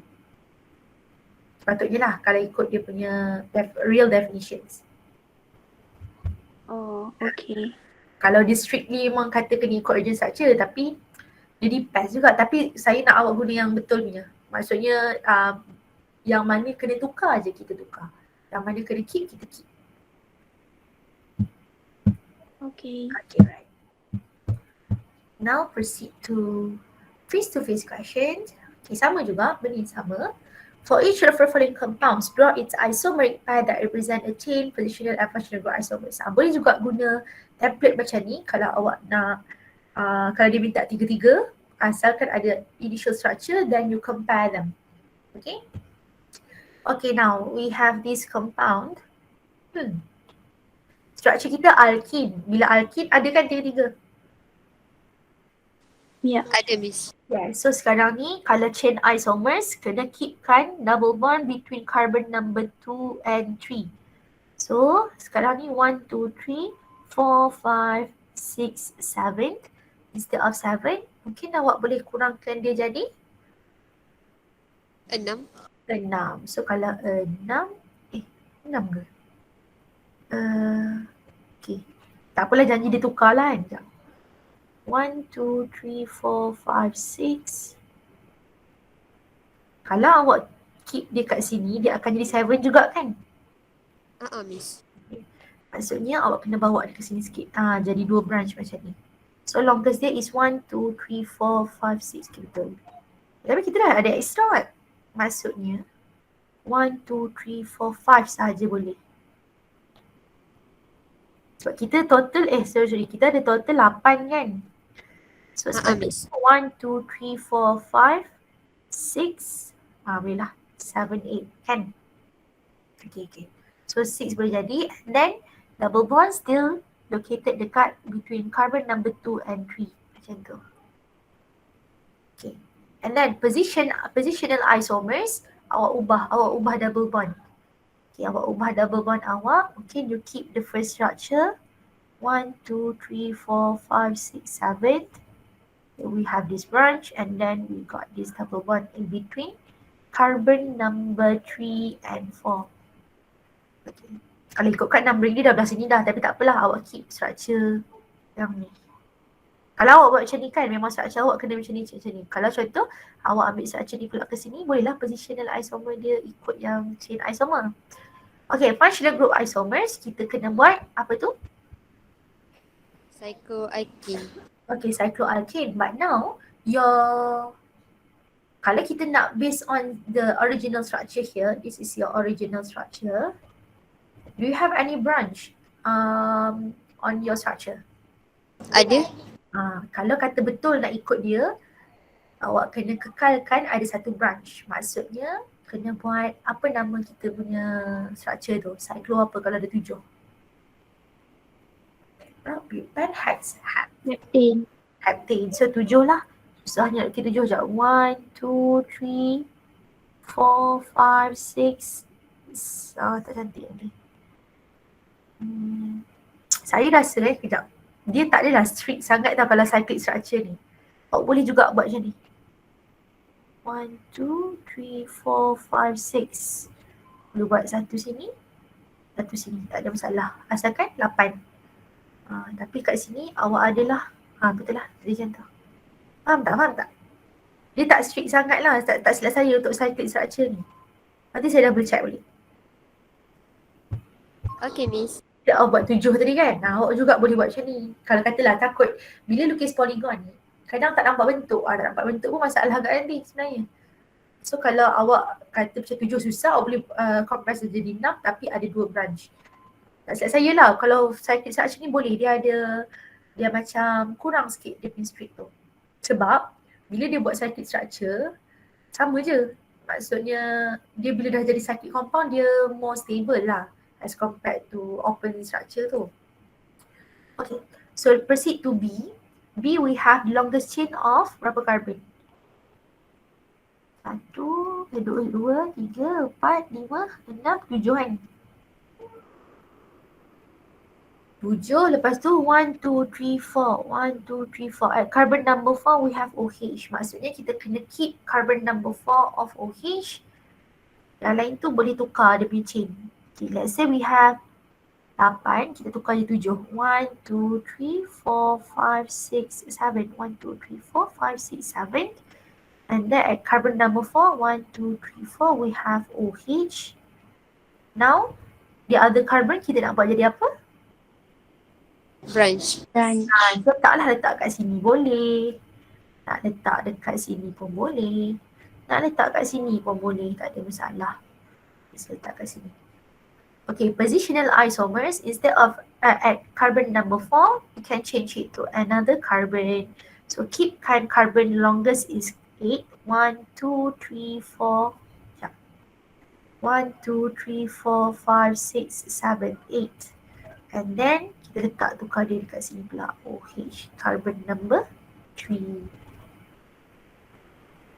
Sepatutnya lah kalau ikut dia punya real definitions. oh okay. Kalau dia strictly memang kata kena ikut original structure, tapi dia depends juga. Tapi saya nak awak guna yang betul punya. Maksudnya yang mana kena tukar je kita tukar. Yang mana kena keep, kita keep. Okay. Okay, right. Now proceed to face-to-face questions. Okay, sama juga, benda yang sama. For each of the following compounds, draw its isomeric pair that represent a chain, positional and functional group isomers. Boleh juga guna template macam ni kalau awak nak, kalau dia minta tiga-tiga, asalkan ada initial structure, then you compare them. Okay? Okay, now we have this compound. Structure kita alkene. Bila alkene ada kan tiga-tiga? Yeah. Ada Miss. Yeah, so sekarang ni kalau chain isomers kena keep kan double bond between carbon number 2 and 3. So sekarang ni 1, 2, 3, 4, 5, 6, 7. Instead of 7, mungkin awak boleh kurangkan dia jadi 6. 6. So kalau 6 ke? Okay. Tak apalah, janji dia tukar lah kan. Sekejap. 1, 2, 3, 4, 5, 6. Kalau awak keep dia kat sini, dia akan jadi 7 juga kan? Miss. Maksudnya awak kena bawa dia ke sini sikit. Jadi 2 branch macam ni. So longest dia is 1, 2, 3, 4, 5, 6. Okay, betul. Tapi kita dah ada extra kan? Maksudnya 1, 2, 3, 4, 5 sahaja boleh. Sebab kita total, kita ada total 8 kan? So Miss. 1, 2, 3, 4, 5, 6. Boleh lah. 7, 8 kan? Okay. So 6 boleh jadi. And then double bond still located dekat between carbon number 2 and 3. Macam tu. Okay. And then positional isomers, awak ubah double bond. Okay, awak ubah double bond awak. Okay, you keep the first structure. 1, 2, 3, 4, 5, 6, 7. Okay, we have this branch and then we got this double bond in between carbon number 3 and 4. Okay. Kalau ikutkan numbering dia dah belah sini dah, tapi tak apalah, awak keep structure yang ni. Kalau awak buat macam ni kan, memang structure awak kena macam ni. Kalau contoh, awak ambil structure ni pula ke sini, bolehlah positional isomer dia ikut yang chain isomer. Okay, functional group isomers, kita kena buat apa tu? Cycloalkene. Okay, cycloalkane. But now, kalau kita nak based on the original structure here, this is your original structure. Do you have any branch on your structure? Ada. Kalau kata betul nak ikut dia, awak kena kekalkan ada satu branch. Maksudnya kena buat apa nama kita punya structure tu? Cyclo apa kalau ada 7? Bukan Heptane. Heptane. So 7 lah. Susahnya nak 7 sekejap. 1, 2, 3, 4, 5, 6. Tak cantik lagi. Saya rasa kejap. Dia tak adalah strict sangat tau kalau cyclic structure ni. Awak boleh juga buat macam ni. 1, 2, 3, 4, 5, 6. Boleh buat satu sini, satu sini. Tak ada masalah. Asalkan 8. Tapi kat sini awak adalah, betul lah. Jadi macam tu. Faham tak? Dia tak strict sangat lah. Tak silap saya untuk cyclic structure ni. Nanti saya double check balik. Okay, Miss. Awak buat 7 tadi kan? Awak juga boleh buat macam ni. Kalau katalah takut, bila lukis polygon ni, kadang tak nampak bentuk. Tak nampak bentuk pun masalah kat nanti sebenarnya. So kalau awak kata macam 7 susah, awak boleh compress jadi 6 tapi ada 2 branch. Tak silap saya lah, kalau cyclic structure ni boleh. Dia macam kurang sikit dia punya strict tu. Sebab bila dia buat cyclic structure, sama je. Maksudnya dia bila dah jadi cyclic compound, dia more stable lah as compared to open structure tu. Okay, so proceed to B. B we have the longest chain of berapa carbon? 1, 2, 3, 4, 5, 6, 7 kan? 7, lepas tu 1, 2, 3, 4. 1, 2, 3, 4. At carbon number 4 we have OH. Maksudnya kita kena keep carbon number 4 of OH. Yang lain tu boleh tukar dia punya chain. Okay, let's say we have 8, kita tukar je 7. 1, 2, 3, 4, 5, 6, 7. 1, 2, 3, 4, 5, 6, 7. And then at carbon number 4, 1, 2, 3, 4, we have OH. Now, the other carbon kita nak buat jadi apa? Branch. So taklah letak kat sini boleh. Nak letak dekat sini pun boleh. Nak letak kat sini pun boleh. Tak ada masalah. Let's letak kat sini. Okay, positional isomers, instead of at carbon number 4, you can change it to another carbon. So keep carbon longest is 8. 1, 2, 3, 4. 1, 2, 3, 4, 5, 6, 7, 8. And then kita letak tukar dia dekat sini pula. OH, carbon number 3.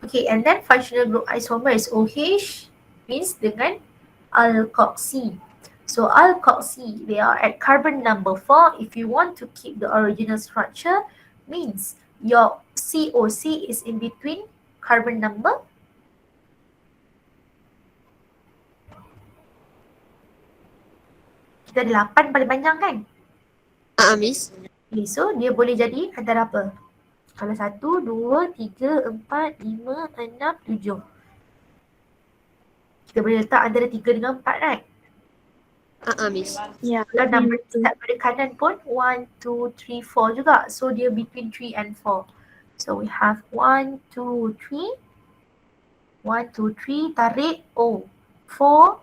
Okay, and then functional group isomers OH means dengan alkoxy. So alkoxy, they are at carbon number 4. If you want to keep the original structure, means your COC is in between carbon number. Kita ada 8 paling panjang kan? Miss. Okay, so dia boleh jadi antara apa? Kalau 1, 2, 3, 4, 5, 6, 7. Kita boleh letak antara 3 dengan 4 right? Miss. Yeah. Kalau number start pada kanan pun 1, 2, 3, 4 juga. So dia between 3 and 4. So we have 1, 2, 3. 1, 2, 3, tarik O. 4,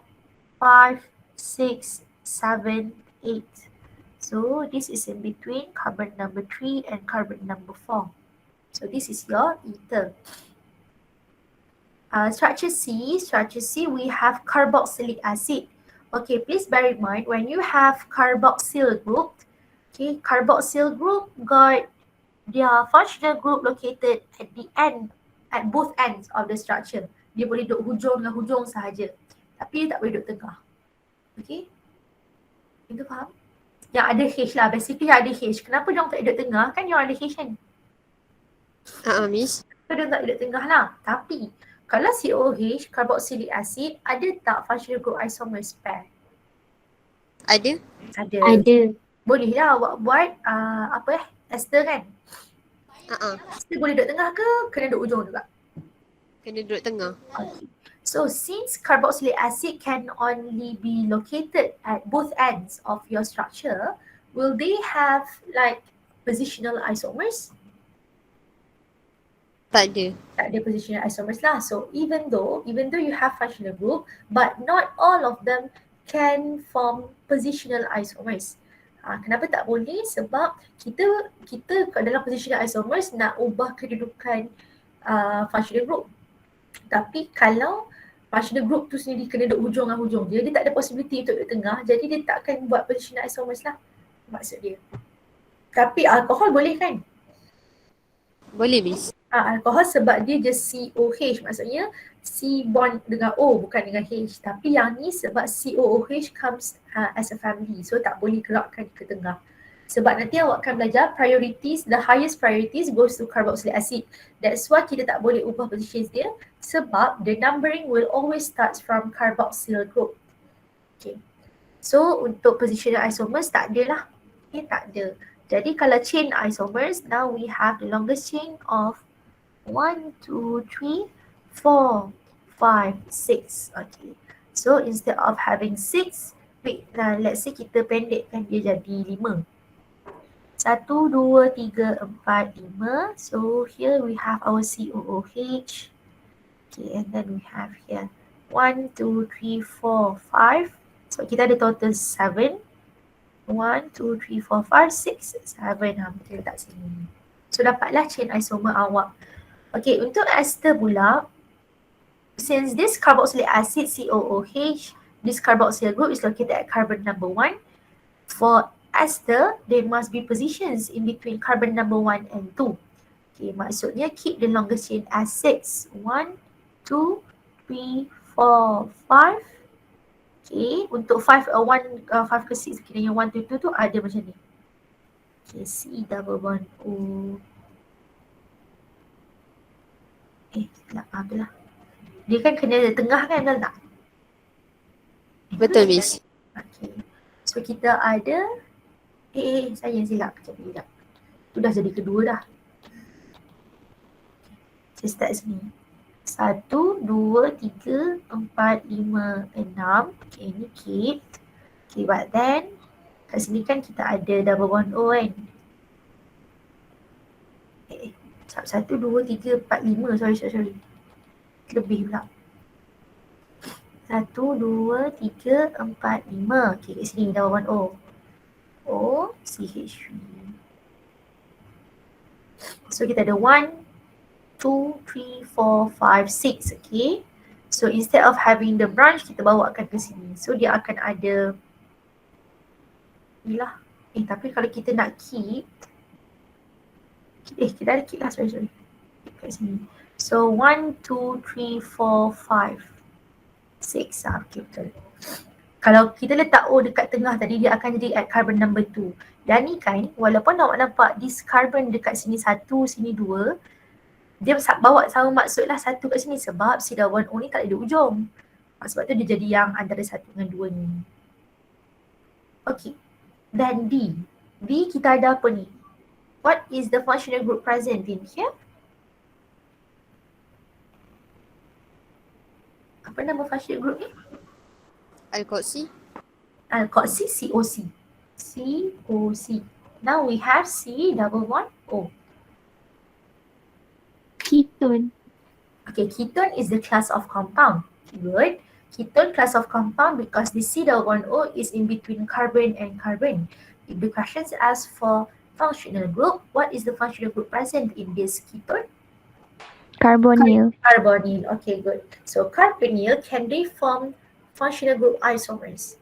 5, 6, 7, 8. So this is in between carbon number 3 and carbon number 4. So this is your ether. Structure C, we have carboxylic acid. Okay, please bear in mind when you have carboxyl group, okay, carboxyl group got their functional group located at the end, at both ends of the structure. Dia boleh duduk hujung dengan hujung sahaja. Tapi dia tak boleh duduk tengah. Okay? Itu faham? Yang ada H lah. Basically yang ada H. Kenapa dia orang tak duduk tengah? Kan yang ada H kan? Miss. So dia tak duduk tengah lah. Tapi kalau COH, carboxylic acid, ada tak functional group isomers pair? Ada? Ada. Boleh lah awak buat ester kan? Ester boleh duduk tengah ke? Kena duduk ujung juga? Kena duduk tengah. Okay. So since carboxylic acid can only be located at both ends of your structure, will they have like positional isomers? Tak ada. Tak ada positional isomers lah. So even though you have functional group, but not all of them can form positional isomers. Kenapa tak boleh? Sebab kita dalam positional isomers nak ubah kedudukan functional group. Tapi kalau functional group tu sendiri kena duduk hujung dengan hujung dia tak ada possibility untuk duduk tengah, jadi dia tak akan buat positional isomers lah maksud dia. Tapi alkohol boleh kan? Boleh, Miss. Alkohol sebab dia just COH, maksudnya C bond dengan O bukan dengan H. Tapi yang ni sebab COOH comes as a family, so tak boleh gerakkan ke tengah. Sebab nanti awak akan belajar priorities, the highest priorities goes to carboxylic acid. That's why kita tak boleh ubah positions dia sebab the numbering will always start from carboxyl group. Okay. So untuk positional isomers tak ada lah. Okay, tak ada. Jadi kalau chain isomers, now we have the longest chain of 1, 2, 3, 4, 5, 6. Okay. So instead of having 6, let's say kita pendekkan dia jadi 5. 1, 2, 3, 4, 5. So here we have our COOH. Okay, and then we have here 1, 2, 3, 4, 5. So kita ada total 7. 1, 2, 3, 4, 5, 6, 7. Kita letak sini. So dapatlah chain isomer awak. Okay, untuk ester pula, since this carboxylic acid COOH, this carboxyl group is located at carbon number 1. For ester, there must be positions in between carbon number 1 and 2. Okay, maksudnya keep the longest chain as 6. 1, 2, 3, 4, 5. Okay, untuk 5 ke 6, kiranya 1 to 2 tu ada macam ni. Okay, C double bond O. Betul lah. Dia kan kena tengah kan, betul tak? Betul, Miss. Okay. So kita ada saya yang silap. Sekejap. Tu dah jadi kedua dah. Saya start sini. 1, 2, 3, 4, 5, 6. Okay, ni keep. Okay, but then kat sini kan kita ada double bond O kan. Okay. 1, 2, 3, 4, 5. Sorry. Lebih pula. 1, 2, 3, 4, 5. Okay, kat sini double bond O. O, CH3. So kita ada 1, 2, 3, 4, 5, 6. Okay. So instead of having the branch, kita bawakan ke sini. So dia akan ada inilah. Tapi kalau kita nak keep, kita ada keep lah, sorry. Kat sini. So 1, 2, 3, 4, 5, 6. Okay, betul. Kalau kita letak O dekat tengah tadi, dia akan jadi at carbon number 2. Dan ni kan, walaupun awak nampak this carbon dekat sini 1, sini 2, dia bawa sama maksud lah 1 kat sini sebab si double O ni tak ada ujung. Sebab tu dia jadi yang antara 1 dengan 2 ni. Okay. Dan D. D kita ada apa ni? What is the functional group present in here? Apa nama functional group ni? Alkoxy. Alkoxy, COC. COC. Now we have C double bond O. Ketone. Okay, ketone is the class of compound. Good. Ketone class of compound because the C double bond O is in between carbon and carbon. If the questions ask for functional group, what is the functional group present in this ketone? Carbonyl. Carbonyl. Okay, good. So carbonyl, can they form functional group isomers?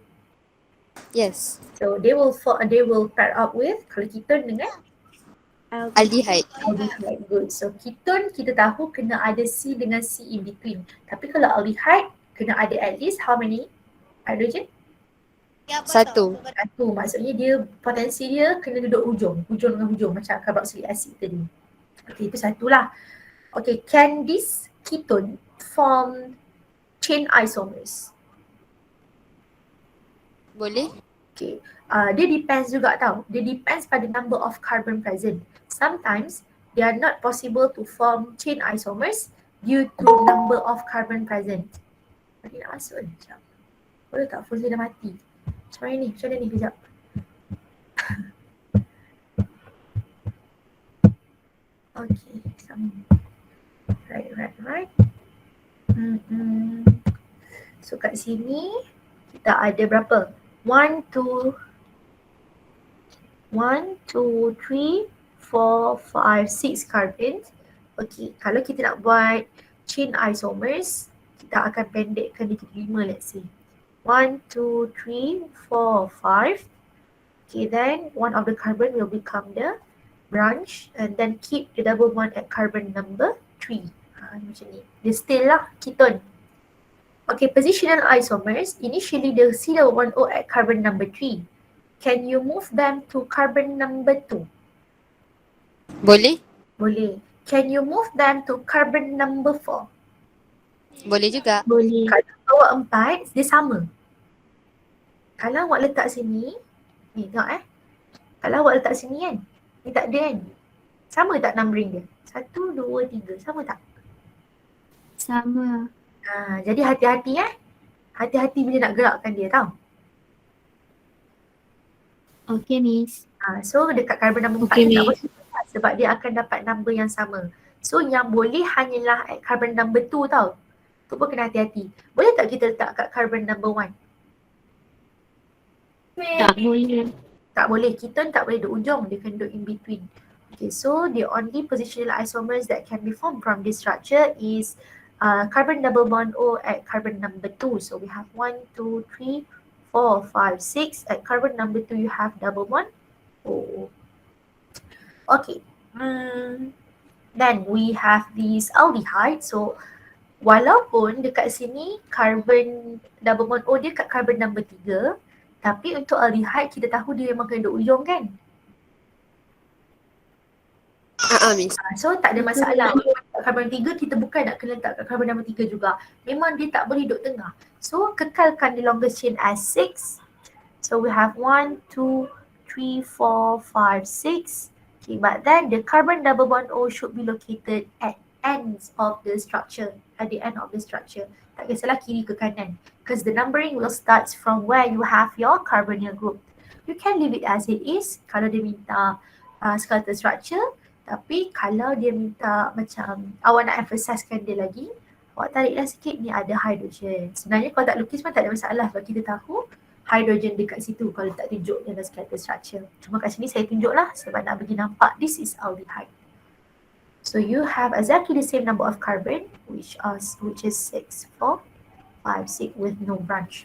Yes. So they will pair up with, kalau ketone dengan Aldehyde. aldehyde. Good. So ketone kita tahu kena ada C dengan C in between. Tapi kalau aldehyde kena ada at least how many hydrogen? 1. Satu. Maksudnya dia potensi dia kena duduk hujung dengan hujung macam carboxylic acid tadi. Okay, itu satulah. Okay, can this ketone form chain isomers? Boleh? Okay, dia depends juga tau. Dia depends pada number of carbon present. Sometimes they are not possible to form chain isomers due to number of carbon present. Tadi nak masuk ni, sekejap. Boleh tak? Phone saya dah mati. Macam mana ni? Macam mana ni? Kejap. Okay, sama. Right. So kat sini kita ada berapa? 1, 2, 3, 4, 5, 6 carbons. Okay, kalau kita nak buat chain isomers, kita akan pendekkan dia jadi 5, let's say. 1, 2, 3, 4, 5. Okay, then one of the carbon will become the branch and then keep the double bond at carbon number 3. Macam ni. Dia still lah ketone. Okay, positional isomers, initially the C double bond O at carbon number 3. Can you move them to carbon number 2? Boleh? Boleh. Can you move them to carbon number 4? Boleh juga. Boleh. Kalau bawa 4, dia sama. Kalau awak letak sini, ni tengok Kalau awak letak sini kan, ni tak ada kan? Sama tak numbering dia? 1, 2, 3, sama tak? Sama. Jadi hati-hati Hati-hati bila nak gerakkan dia tau. Okay, Miss. So dekat carbon number 4 Okay, ni tak Miss. boleh sebab dia akan dapat number yang sama. So yang boleh hanyalah at carbon number 2 tau. Tu pun kena hati-hati. Boleh tak kita letak kat carbon number 1? Tak boleh. Tak boleh. Ketone tak boleh duduk ujung. Dia kena duduk in between. Okay, so the only positional isomers that can be formed from this structure is carbon double bond O at carbon number 2. So we have 1, 2, 3, 4, 5, 6. At carbon number 2 you have double bond O. Okay. Then we have these aldehyde. So walaupun dekat sini carbon double bond O dia kat carbon number 3, tapi untuk aldehyde kita tahu dia memang kena duduk ujung kan? Miss. So tak ada masalah. Kat carbon 3 kita bukan nak kena letak kat carbon number 3 juga. Memang dia tak boleh duduk tengah. So kekalkan the longest chain as 6. So we have 1, 2, 3, 4, 5, 6. Okay, but then the carbon double bond O should be located at ends of the structure. At the end of the structure. Tak kisahlah kiri ke kanan. Because the numbering will start from where you have your carbonyl group. You can leave it as it is kalau dia minta skeletal structure. Tapi kalau dia minta macam awak nak emphasizekan dia lagi, awak tariklah sikit ni ada hydrogen. Sebenarnya kalau tak lukis pun tak ada masalah sebab kita tahu hydrogen dekat situ kalau tak tunjuk dalam skeletal structure. Cuma kat sini saya tunjuklah sebab nak bagi nampak this is aldehyde. So you have exactly the same number of carbon which is 6, 4, 5, 6 with no branch.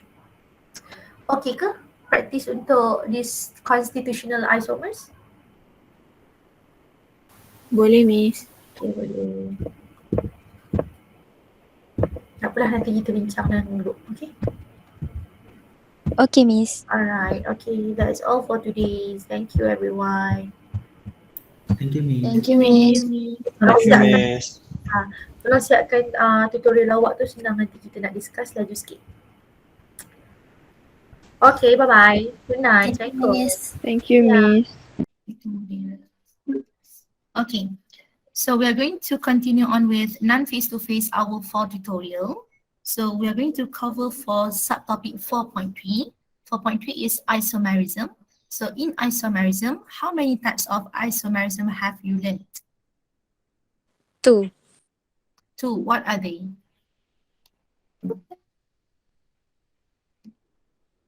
Okay ke? Practice untuk this constitutional isomers? Boleh, Miss. Okay, boleh. Tak apalah nanti kita bincang dalam group, okay? Okay, Miss. Alright, okay, that's all for today. Thank you everyone. Thank you, Miss. Thank you, Miss. Tolong Thank you, siapkan, Miss. tolong siapkan tutorial awak tu senang nanti kita nak discuss laju sikit. Okay, bye-bye. Good night. Thank you, Miss. Thank you, Yeah. Miss. Okay, so we are going to continue on with non-face-to-face our 4 tutorial. So we are going to cover for subtopic 4.3. 4.3 is isomerism. So in isomerism, how many types of isomerism have you learned? 2. 2, what are they?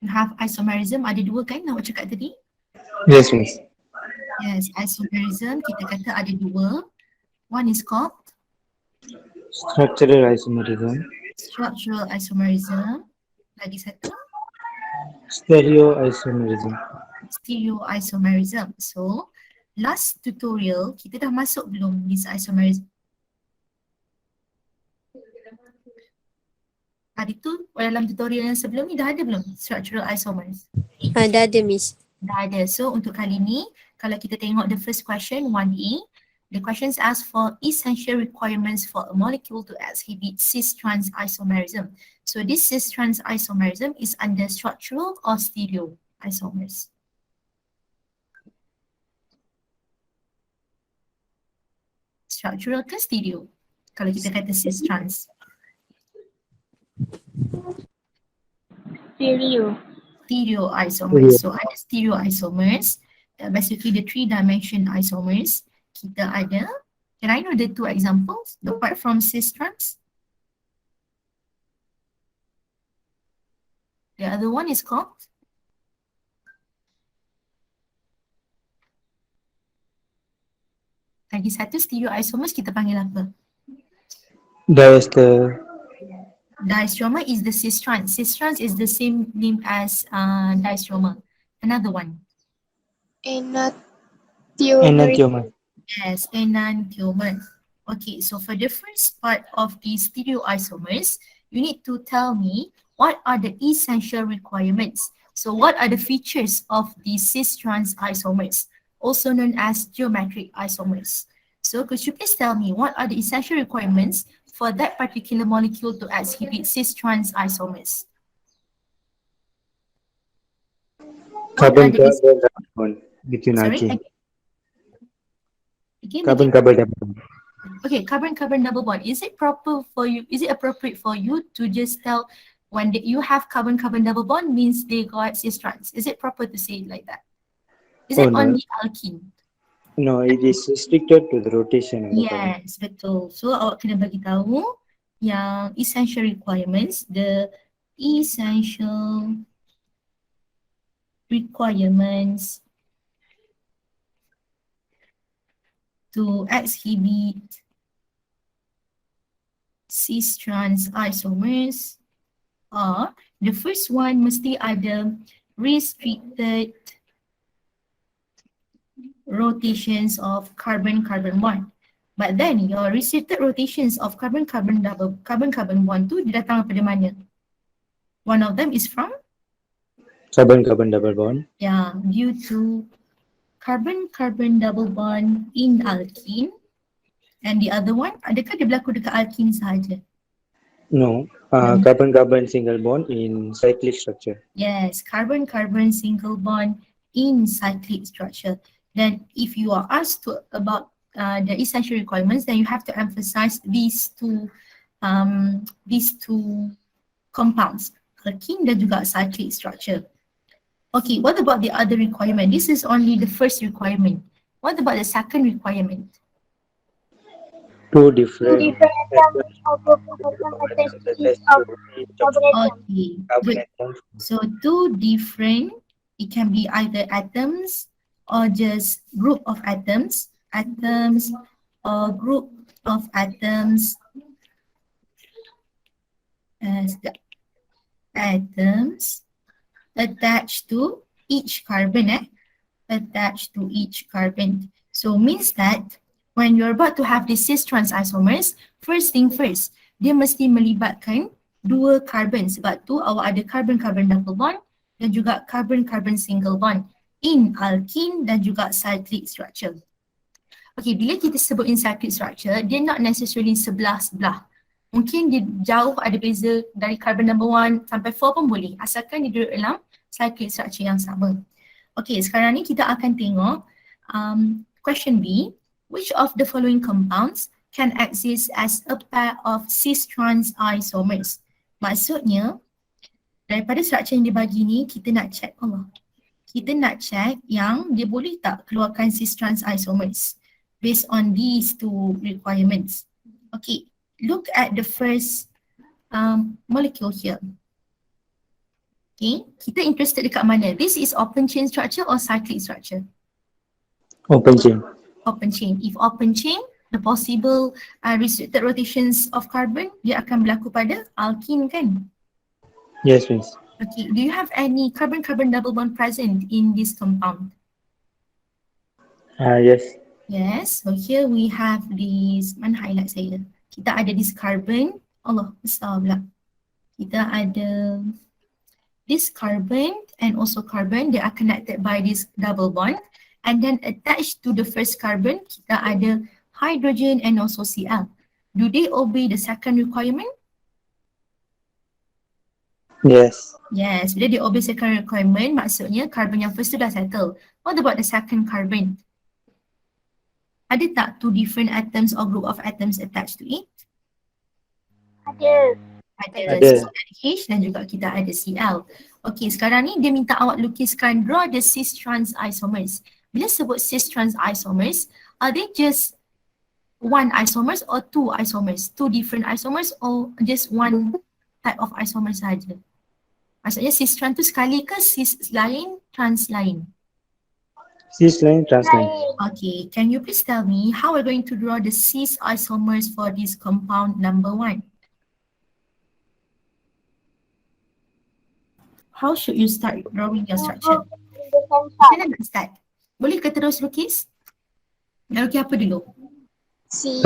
You have isomerism, ada 2 kan awak cakap tadi? Yes, Miss. Yes, isomerism kita kata ada 2. One is called Structural isomerism, structural isomerism. Lagi satu, stereo isomerism. stereo isomerism. So, last tutorial kita dah masuk belum this isomerism? Hari tu dalam tutorial yang sebelum ni dah ada belum structural isomers? Dah ada, Miss. Dah ada. So, untuk kali ni kalau kita tengok the first question 1A, the questions ask for essential requirements for a molecule to exhibit cis trans isomerism. So this cis trans isomerism is under structural or stereo isomers? Structural ke stereo? Kalau kita kata cis trans. Stereo. Stereo isomers. So ada stereo isomers. Basically the 3-dimension isomers. Kita ada, can I know the 2 examples apart from cis trans? The other one is called? Lagi satu stereo isomers kita panggil apa? Diester. Diastroma is the cis trans. Cis trans is the same name as diastroma. Another one. Enantiomer. Yes, enantiomer. Okay, so for the first part of the stereoisomers, you need to tell me what are the essential requirements. So So what are the features of the cis trans isomers, also known as geometric isomers? So could you please tell me what are the essential requirements for that particular molecule to exhibit cis trans isomers? What are the Carbon-carbon double bond between sorry, alkene. again, Carbon-carbon double bond. okay, carbon-carbon double bond. Is it proper for you? Is it appropriate for you to just tell when you have carbon-carbon double bond means they got cis trans? Is it proper to say it like that? Is Oh, it no. only alkene? No, it is restricted to the rotation of the carbon. Yes, betul. So awak kena bagi tahu yang essential requirements, the essential requirements to exhibit cis trans isomers are, the first one mesti ada restricted rotations of carbon-carbon bond. But then your restricted rotations of carbon-carbon bond tu dia datang daripada mana? One of them is from Carbon-carbon double bond. due to carbon-carbon double bond in alkene, and the other one adakah dia berlaku dekat alkene sahaja? No, carbon-carbon single bond in cyclic structure. Yes, carbon-carbon single bond in cyclic structure. Then if you are asked about the essential requirements, then you have to emphasize these two compounds, alkene dan juga cyclic structure. Okay, what about the other requirement? This is only the first requirement. What about the second requirement? Two different atoms or group of atoms attached to each of carbon atom. Okay, carbon good. atoms. So two different, it can be either atoms or just group of atoms or group of atoms as the atoms attached to each carbon, attached to each carbon. So means that when you're about to have the cis trans isomers, first thing first, dia mesti melibatkan dua carbon. Sebab tu awak ada carbon-carbon double bond dan juga carbon-carbon single bond in alkene dan juga cyclic structure. Okay, bila kita sebut in cyclic structure, dia not necessarily sebelah-sebelah. Mungkin dia jauh ada beza dari carbon number 1 sampai 4 pun boleh, asalkan dia duduk dalam cyclic structure yang sama. Okay, sekarang ni kita akan tengok question B. Which of the following compounds can exist as a pair of cis trans isomers? Maksudnya, daripada structure yang dia bagi ni, kita nak check kita nak check yang dia boleh tak keluarkan cis trans isomers based on these two requirements. Okay, look at the first molecule here. Okay, kita interested dekat mana? This is open chain structure or cyclic structure? Open chain. Open chain. If open chain, the possible restricted rotations of carbon, dia akan berlaku pada alkene kan? Yes, miss. Okay, do you have any carbon-carbon double bond present in this compound? Yes. Yes, so here we have this, mana highlight saya? Kita ada this carbon, Allah besar pula. Kita ada this carbon and also carbon, they are connected by this double bond. And then attached to the first carbon, kita ada hydrogen and also Cl. Do they obey the second requirement? Yes. Yes, bila dia obey second requirement, maksudnya carbon yang first tu dah settle. What about the second carbon? Ada tak two different atoms or group of atoms attached to it? Ada. Ada. So ada H dan juga kita ada Cl. Okay, sekarang ni dia minta awak lukiskan, draw the cis trans isomers. Bila sebut cis trans isomers, are they just one isomers or two isomers? Two different isomers or just one type of isomer sahaja? Maksudnya cis trans tu sekali ke cis lain, trans lain? Cis line, trans line. Okay, can you please tell me how we're going to draw the cis isomers for this compound number 1? How should you start drawing your structure? Macam mana nak start? Boleh ke terus lukis? Nak lukis apa dulu? C.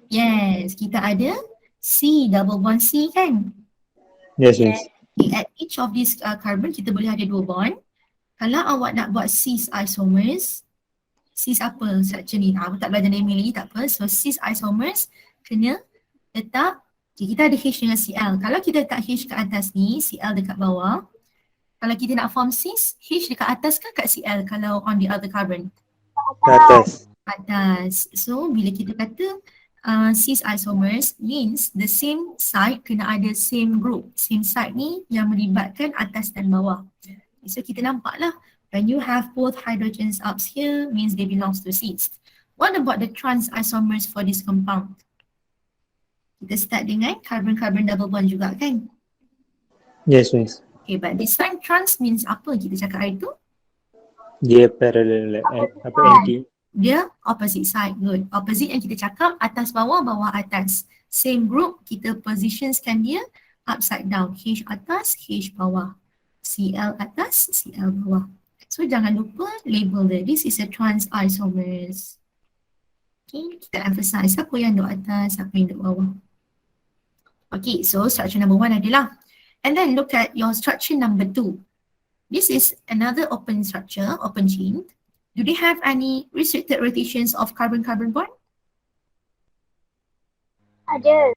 Yes, kita ada C double bond C kan? Yes, miss. Okay, at each of these carbon kita boleh ada 2 bond. Kalau awak nak buat cis isomers, cis apa structure ni? Aku tak belajar naming lagi, tak apa. So cis isomers kena letak, okay, kita ada H dengan Cl. Kalau kita letak H kat atas ni, Cl dekat bawah. Kalau kita nak form cis, H dekat atas ke kat Cl kalau on the other carbon? Ke atas. Atas. So bila kita kata cis isomers means the same side kena ada same group. Same side ni yang melibatkan atas dan bawah. So kita nampak lah, when you have both hydrogens up here means they belongs to cis. What about the trans isomers for this compound? Kita start dengan carbon-carbon double bond juga kan? Yes, Miss. Okay, but this time trans means apa kita cakap hari tu? Dia parallel, anti. Dia opposite side, good. Opposite yang kita cakap atas bawah, bawah atas. Same group, kita positionskan dia upside down. H atas, H bawah. Cl atas, Cl bawah. So jangan lupa label dia. This is a trans isomers. Okay, kita emphasize siapa yang duduk atas, siapa yang duduk bawah. Okay, so structure number 1 adalah. And then look at your structure number 2. This is another open structure, open chain. Do they have any restricted rotations of carbon-carbon bond? Ada.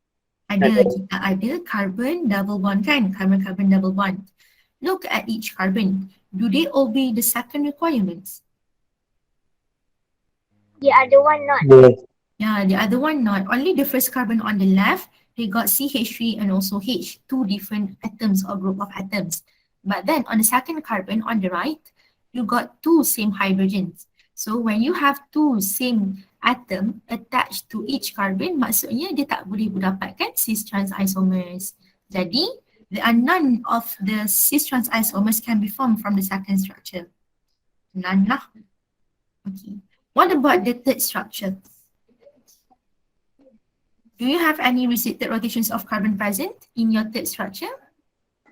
Ada, kita ada carbon double bond kan? Carbon-carbon double bond. Look at each carbon. Do they obey the second requirements? The other one not. Yes. Yeah, the other one not. Only the first carbon on the left, they got CH3 and also H, 2 different atoms or group of atoms. But then on the second carbon on the right, you got 2 same hydrogens. So when you have 2 same atom attached to each carbon, maksudnya dia tak boleh dapatkan cis trans isomers. Jadi, there are none of the cis trans isomers can be formed from the second structure. None lah. Okay. What about the third structure? Do you have any restricted rotations of carbon present in your third structure?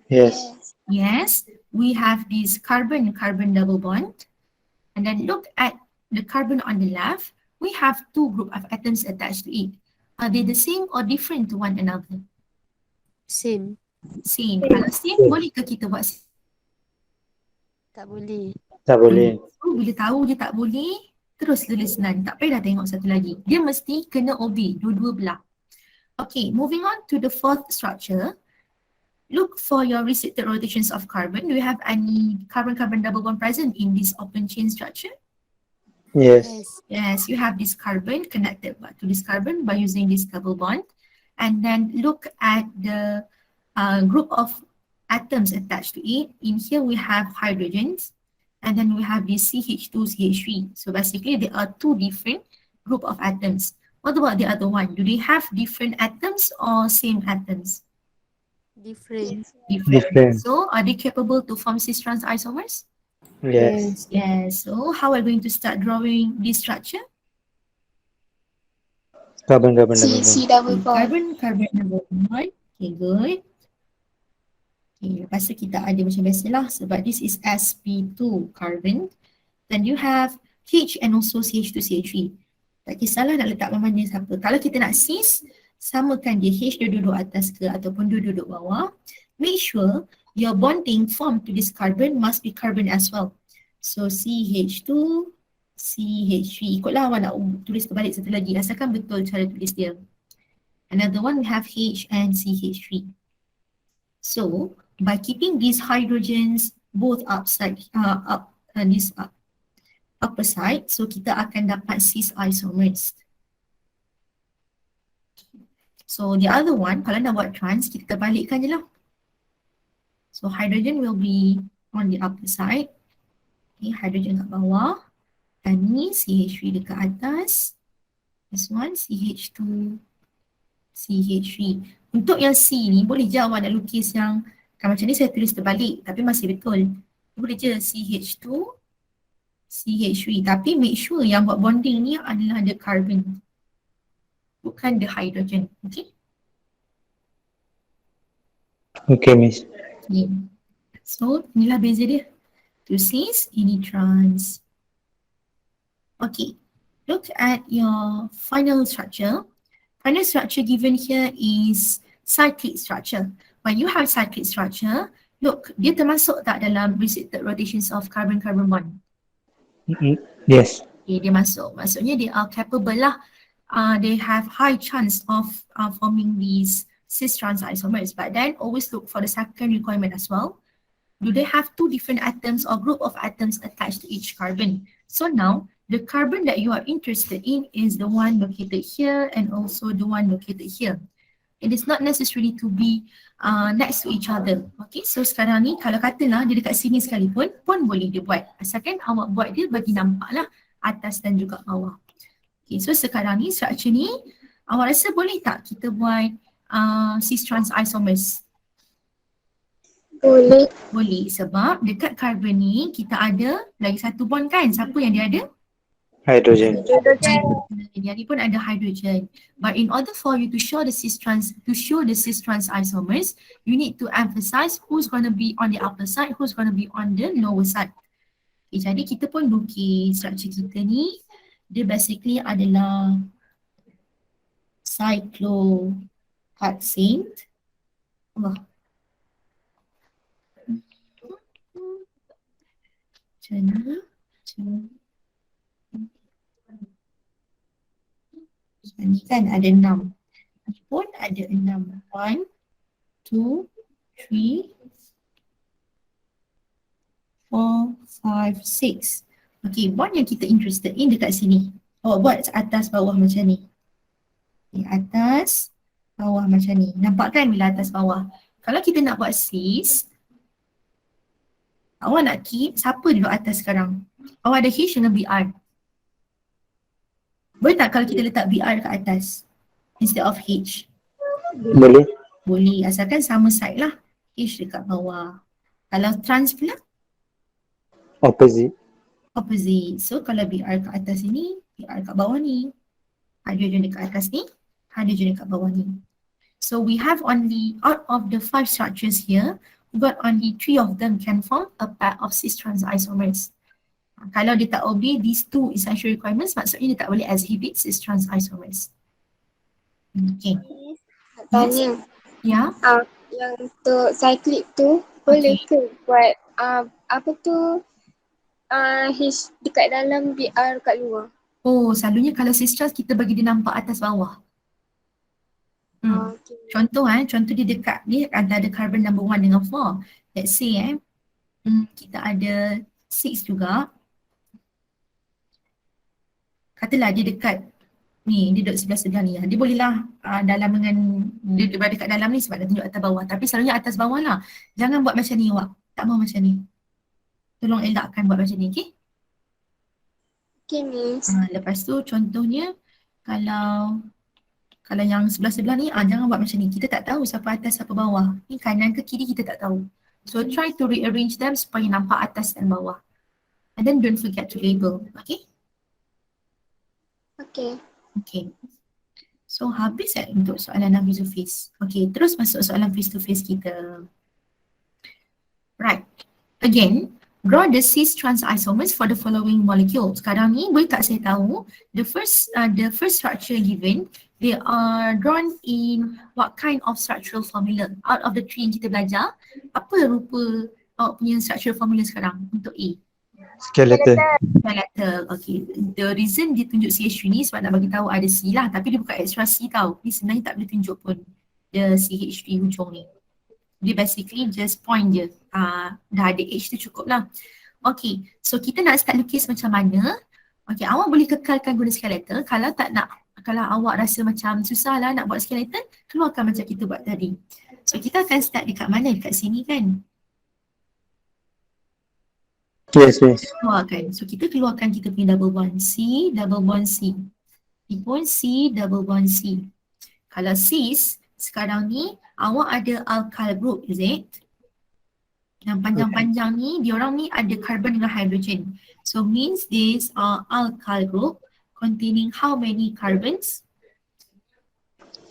Yes. Yes, we have this carbon-carbon double bond. And then look at the carbon on the left. We have 2 group of atoms attached to it. Are they the same or different to one another? Same. Same. Kalau same, boleh ke kita buat same? Tak boleh. Tak boleh. So, bila tahu dia tak boleh, terus lulusan. Tak payah dah tengok satu lagi. Dia mesti kena obey dua-dua belah. Okay, moving on to the fourth structure. Look for your restricted rotations of carbon. Do you have any carbon-carbon double bond present in this open chain structure? Yes. Yes, you have this carbon connected to this carbon by using this double bond. And then look at the group of atoms attached to it. In here we have hydrogens. And then we have this CH2, CH3. So basically there are 2 different group of atoms. What about the other one? Do they have different atoms or same atoms? Different. Different. So are they capable to form cis trans isomers? Yes. Yes. So how are we going to start drawing this structure? Carbon-carbon double C bond. double bond. Carbon-carbon double bond. Okay, good. Okay, lepas tu kita ada macam biasalah sebab this is sp2 carbon. Then you have H and also CH2, CH3. Tak kisahlah nak letak mana siapa. Kalau kita nak cis, samakan dia H dia duduk atas ke ataupun dia duduk bawah. Make sure your bonding formed to this carbon must be carbon as well. So CH2, CH3. Ikutlah awak nak tulis terbalik satu lagi. Asalkan betul cara tulis dia. Another one we have H and CH3. So by keeping these hydrogens both upper side, so kita akan dapat cis isomers. So the other one, kalau nak buat trans, kita terbalikkan je lah. So hydrogen will be on the upper side. Okay, hydrogen kat bawah. Dan ni CH3 dekat atas. This one CH2, CH3. Untuk yang C ni, boleh je awak nak lukis yang macam ni saya tulis terbalik tapi masih betul. Boleh je CH2, CH3. Tapi make sure yang buat bonding ni adalah the carbon. Bukan the hydrogen. Okay? Okay, Miss. Okay. So, inilah beza dia. To cis, ini trans. Okay. Look at your final structure. Final structure given here is cyclic structure. when you have cyclic structure, look, dia termasuk tak dalam restricted rotations of carbon-carbon bond? Yes. Okay, dia masuk. Maksudnya they are capable lah. They have high chance of forming these cis trans isomers. But then always look for the second requirement as well. Do they have two different atoms or group of atoms attached to each carbon? So now, the carbon that you are interested in is the one located here and also the one located here. It is not necessary to be next to each other. Okay, so sekarang ni kalau katalah dia dekat sini sekalipun pun boleh dia buat. Asalkan awak buat dia bagi nampak lah atas dan juga bawah. Okay, so sekarang ni structure ni awak rasa boleh tak kita buat cis trans isomers? Boleh. Boleh, sebab dekat carbon ni kita ada lagi satu bond kan? Siapa yang dia ada? Hydrogen. Yang ni pun ada hydrogen. But in order for you to show the cis trans isomers, you need to emphasize who's going to be on the upper side, who's going to be on the lower side. Okay, jadi kita pun lukis structure kita ni. Dia basically adalah cyclohexane. Allah. Macam ni kan ada 6. Ni pun ada 6. 1, 2, 3, 4, 5, 6. Okay, bond yang kita interested in dekat sini. Awak buat atas bawah macam ni. Okay, atas bawah macam ni. Nampak kan bila atas bawah? Kalau kita nak buat cis, awak nak keep siapa duduk atas sekarang? Awak ada H dengan BR. Boleh tak kalau kita letak BR kat atas instead of H? Boleh. Boleh, asalkan sama side lah. H dekat bawah. Kalau trans pula? Opposite. Opposite. So kalau BR kat atas ni, BR kat bawah ni. Hydrogen dekat atas ni, hydrogen dekat bawah ni. So we have only, out of the 5 structures here, we got only 3 of them can form a pair of cis trans isomers. Kalau dia tak obey these 2 essential requirements, maksudnya dia tak boleh exhibit cis trans isomers. Okay. Tanya. Ya. Yang untuk cyclic tu boleh ke buat apa tu H dekat dalam BR kat luar? Oh, selalunya kalau cis trans kita bagi dia nampak atas bawah. Okay. Contoh dia dekat dia antara carbon number 1 dengan 4. Let's say kita ada 6 juga. Katalah dia dekat ni, dia duduk sebelah-sebelah ni. Dia bolehlah dalam dengan dia berada kat dalam ni sebab dia tunjuk atas bawah. Tapi selalunya atas bawah lah. Jangan buat macam ni awak. Tak mau macam ni. Tolong elakkan buat macam ni, okey? Okay, Miss. Lepas tu contohnya kalau yang sebelah-sebelah ni jangan buat macam ni. Kita tak tahu siapa atas siapa bawah. Ni kanan ke kiri kita tak tahu. So try to rearrange them supaya nampak atas dan bawah. And then don't forget to label. Okay? Okay. Okay. So habis untuk soalan face to face. Okay, terus masuk soalan face to face kita. Right. Again, draw the cis trans isomers for the following molecule. Sekarang ni boleh tak saya tahu the first structure given, they are drawn in what kind of structural formula? Out of the 3 yang kita belajar, apa rupa awak punya structural formula sekarang untuk A? Skeleton. Skeletal. Okay. The reason dia tunjuk CH3 ni sebab nak bagi tahu ada C lah, tapi dia bukan extra C tau. Ni sebenarnya tak boleh tunjuk pun the CH3 hujung ni. Dia basically just point je. Dah ada H tu cukup lah. Okay. So kita nak start lukis macam mana? Okay. Awak boleh kekalkan guna skeleton. Kalau tak nak, kalau awak rasa macam susah lah nak buat skeleton, keluarkan macam kita buat tadi. So kita akan start dekat mana? Dekat sini kan? Yes, yes. Keluarkan. So kita keluarkan kita punya double bond C, double bond C. Ini pun C, double bond C. Kalau cis, sekarang ni awak ada alkyl group, is it? Yang panjang-panjang ni, diorang ni ada carbon dengan hydrogen. So means these are alkyl group containing how many carbons?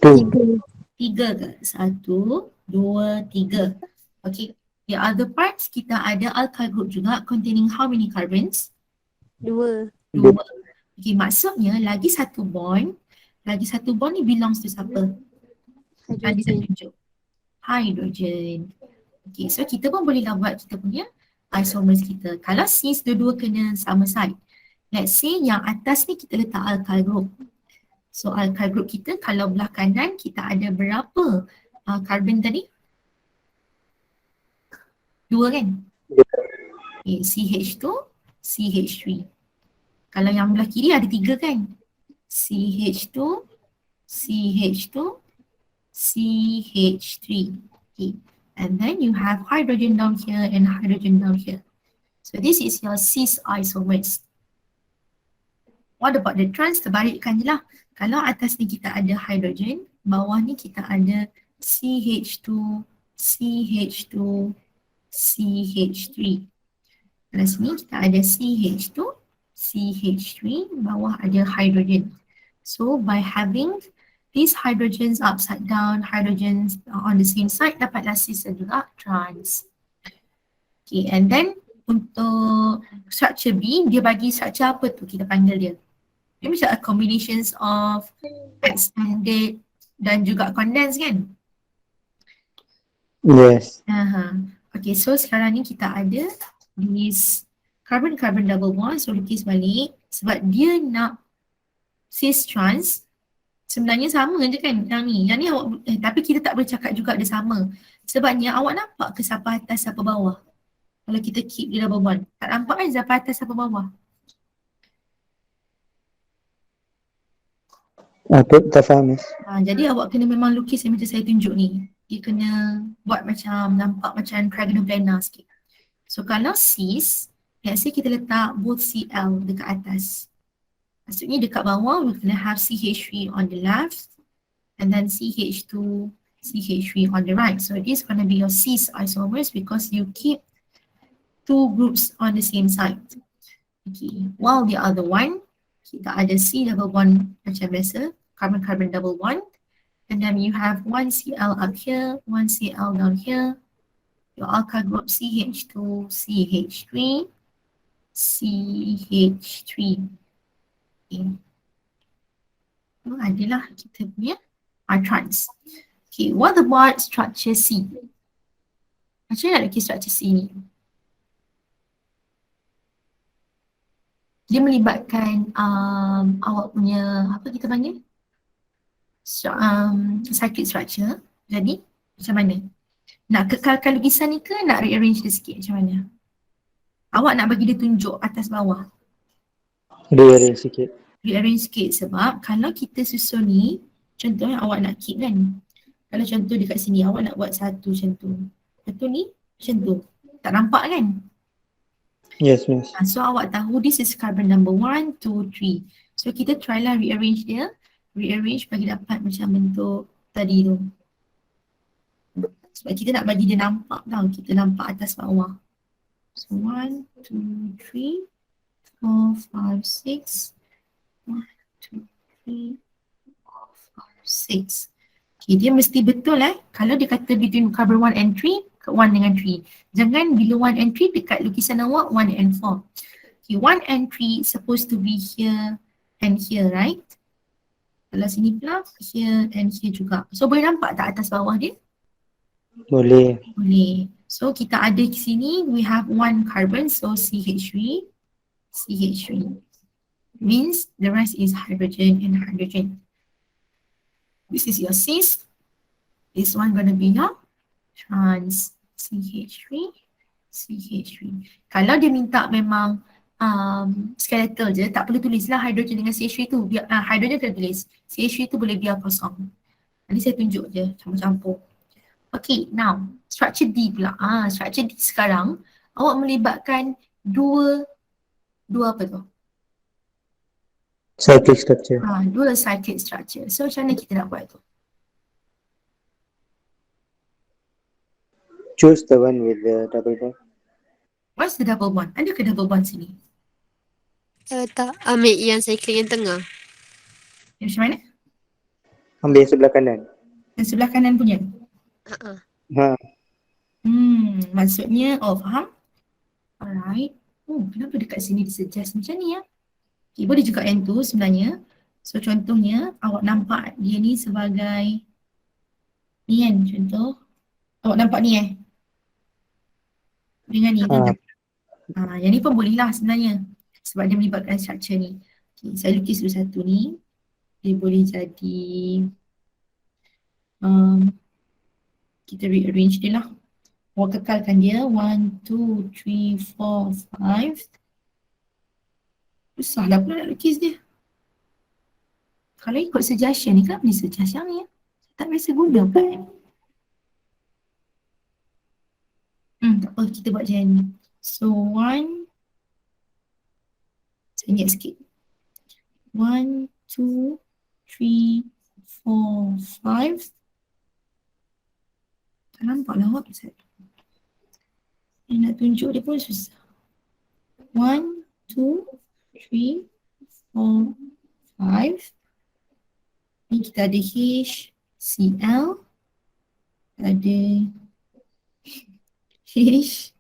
2. 3 ke? 1, 2, 3. Okay. The other parts, kita ada alkyl group juga containing how many carbons? 2. 2. Okay, maksudnya lagi satu bond ni belongs to siapa? Dia tak Hydrogen. tunjuk. hydrogen. Okay, so kita pun boleh lah buat kita punya isomers kita. Kalau cis dua-dua kena sama side. Let's say yang atas ni kita letak alkyl group. So alkyl group kita kalau belah kanan kita ada berapa carbon tadi? 2 kan? Okay, CH2, CH3. Kalau yang belah kiri ada 3 kan? CH2, CH2, CH3. Okay. And then you have hydrogen down here and hydrogen down here. So this is your cis isomers. What about the trans? Terbalikkan je lah. Kalau atas ni kita ada hydrogen, bawah ni kita ada CH2, CH2, CH3. Kalau sini kita ada CH2, CH3, bawah ada hydrogen. So by having these hydrogens upside down, hydrogens on the same side, dapatlah cis dan juga trans. Okay, and then untuk structure B, dia bagi structure apa tu kita panggil dia? Dia macam a combinations of extended dan juga condensed kan? Yes. Okay, so sekarang ni kita ada this carbon-carbon double bond, so lukis balik sebab dia nak cis trans. Sebenarnya sama je kan yang ni awak, tapi kita tak boleh cakap juga dia sama. Sebabnya awak nampak ke siapa atas siapa bawah? Kalau kita keep dia double bond, tak nampak kan siapa atas siapa bawah? Tak faham. Jadi awak kena memang lukis yang macam saya tunjuk ni. Dia kena buat macam nampak macam trigonal planar sikit. So kalau cis, let's say kita letak both Cl dekat atas. Maksudnya dekat bawah we gonna have CH3 on the left and then CH2, CH3 on the right. So this is gonna be your cis isomers because you keep two groups on the same side. Okay, while the other one kita ada C double bond macam biasa, carbon-carbon double bond, and then you have one Cl up here, one Cl down here. Your alkyl group CH2, CH3, CH3. Okay. Adalah kita punya trans. Okay, what about structure C? Macam mana nak lukis structure C ni? Dia melibatkan awak punya, apa kita panggil? Cyclic structure. Jadi, macam mana? Nak kekalkan lukisan ni ke nak rearrange dia sikit macam mana? Awak nak bagi dia tunjuk atas bawah? Rearrange sikit. Rearrange sikit sebab kalau kita susun ni, contohnya awak nak keep kan. Kalau contoh dekat sini awak nak buat satu macam tu. Betul ni macam tu. Tak nampak kan? Yes, miss. So awak tahu this is carbon number 1, 2, 3. So kita try lah rearrange dia. Rearrange bagi dapat macam bentuk tadi tu. Sebab kita nak bagi dia nampak tau. Kita nampak atas bawah. So 1, 2, 3, 4, 5, 6. 1, 2, 3, 4, 5, 6. Okay, dia mesti betul kalau dia kata between carbon 1 and 3, 1 dengan 3. Jangan bila 1 and 3 dekat lukisan awak 1 and 4. Okay, 1 and 3 supposed to be here and here, right? Kalau sini pula, here and here juga. So boleh nampak tak atas bawah dia? Boleh. Boleh. So kita ada di sini, we have one carbon, so CH3, CH3. Means the rest is hydrogen and hydrogen. This is your cis. This one gonna be your trans. CH3, CH3. Kalau dia minta memang skeletal je, tak perlu tulislah hydrogen dengan CH3 tu. Biar, hydrogen kena tulis. CH3 tu boleh biar kosong. Nanti saya tunjuk je, campur-campur. Okay, now structure D pula. Structure D sekarang awak melibatkan dua apa tu? Cyclic structure. Dua cyclic structure. So macam mana kita nak buat tu? Choose the one with the double bond. What's the double bond? Ada ke double bond sini? Tak, ambil yang cyclic yang tengah. Yang macam mana? Ambil yang sebelah kanan. Yang sebelah kanan punya? Ha. Maksudnya, faham? Alright. Kenapa dekat sini dia suggest macam ni ya? Okay, boleh juga yang tu sebenarnya. So contohnya, awak nampak dia ni sebagai ni kan contoh. Awak nampak ni dengan ni kan? Yang ni pun boleh lah sebenarnya sebab dia melibatkan structure ni. Okay, saya lukis dulu satu ni. Dia boleh jadi kita rearrange dia lah. Awak kekalkan dia 1, 2, 3, 4, 5. Susah lah pula nak lukis dia. Kalau ikut suggestion ni kan boleh suggest yang ni. Tak biasa guna kan? Tak apa, kita buat macam ni. So 1, saya ingat sikit. 1, 2, 3, 4, 5. Tak nampak lah awak. Nak tunjuk dia pun susah. 1, 2, 3, 4, 5. Ni kita ada H, Cl. Ada H,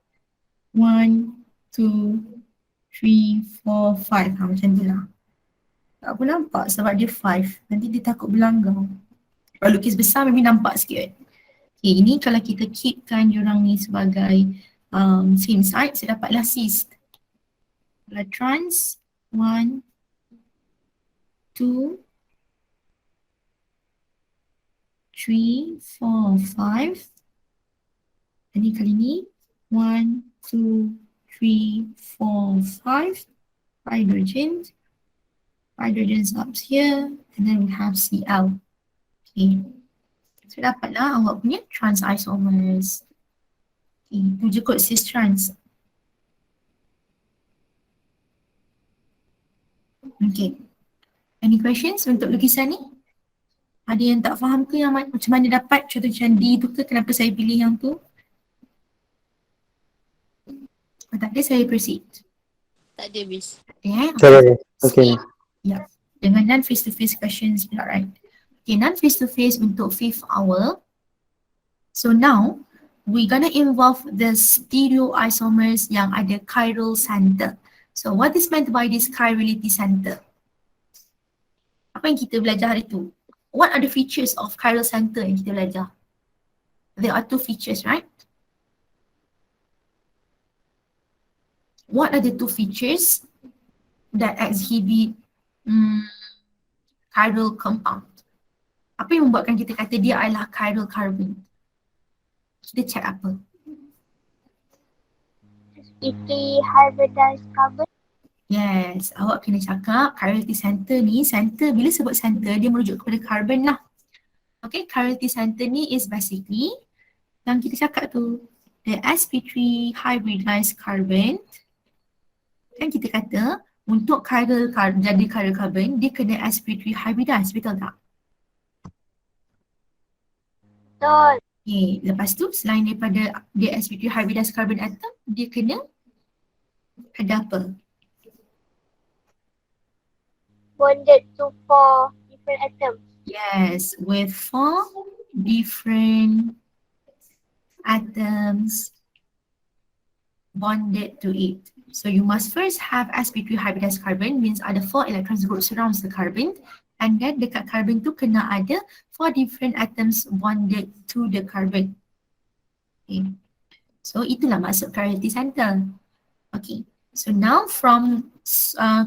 1, 2, 3, 4, 5. Macam tu lah. Tak apa nampak sebab dia 5. Nanti dia takut berlanggar. Kalau lukis besar maybe nampak sikit. Okay, ini kalau kita keepkan diorang ni sebagai same side, saya dapatlah cis. Kalau trans, 1, 2, 3, 4, 5. Dan ni kali ni 1, 2, 3, 4, 5. Hydrogens. Hydrogens up here. And then we have Cl. Okay. So dapatlah awak punya trans isomers. Okay, tu je kot cis trans. Okay. Any questions untuk lukisan ni? Ada yang tak faham ke yang macam mana dapat contoh macam D tu ke, kenapa saya pilih yang tu? Kalau tak ada saya proceed. Tak ada, Miss. Sorry. Okay. Ya. Dengan non-face-to-face questions pula, right? Okay, non-face-to-face untuk 5th hour. So now, we're gonna involve the stereoisomers yang ada chiral center. So what is meant by this chirality center? Apa yang kita belajar hari tu? What are the features of chiral center yang kita belajar? There are 2 features, right? What are the 2 features that exhibit chiral compound? Apa yang membuatkan kita kata dia adalah chiral carbon? Kita check apa? Sp3 hybridized carbon. Yes, awak kena cakap chirality center ni, center bila sebut center dia merujuk kepada carbon lah. Okay, chirality center ni is basically yang kita cakap tu, the sp3 hybridized carbon. Kan kita kata untuk jadi chiral carbon dia kena sp3 hybridized, betul tak? Betul. Okay, lepas tu selain daripada dia sp3 hybridized carbon atom, dia kena ada apa? Bonded to 4 different atoms. Yes, with 4 different atoms bonded to it. So you must first have sp3 hybridized carbon, means ada 4 electrons group surrounds the carbon, and then dekat carbon tu kena ada 4 different atoms bonded to the carbon. Okay. So itulah maksud chirality center. Okay. So now from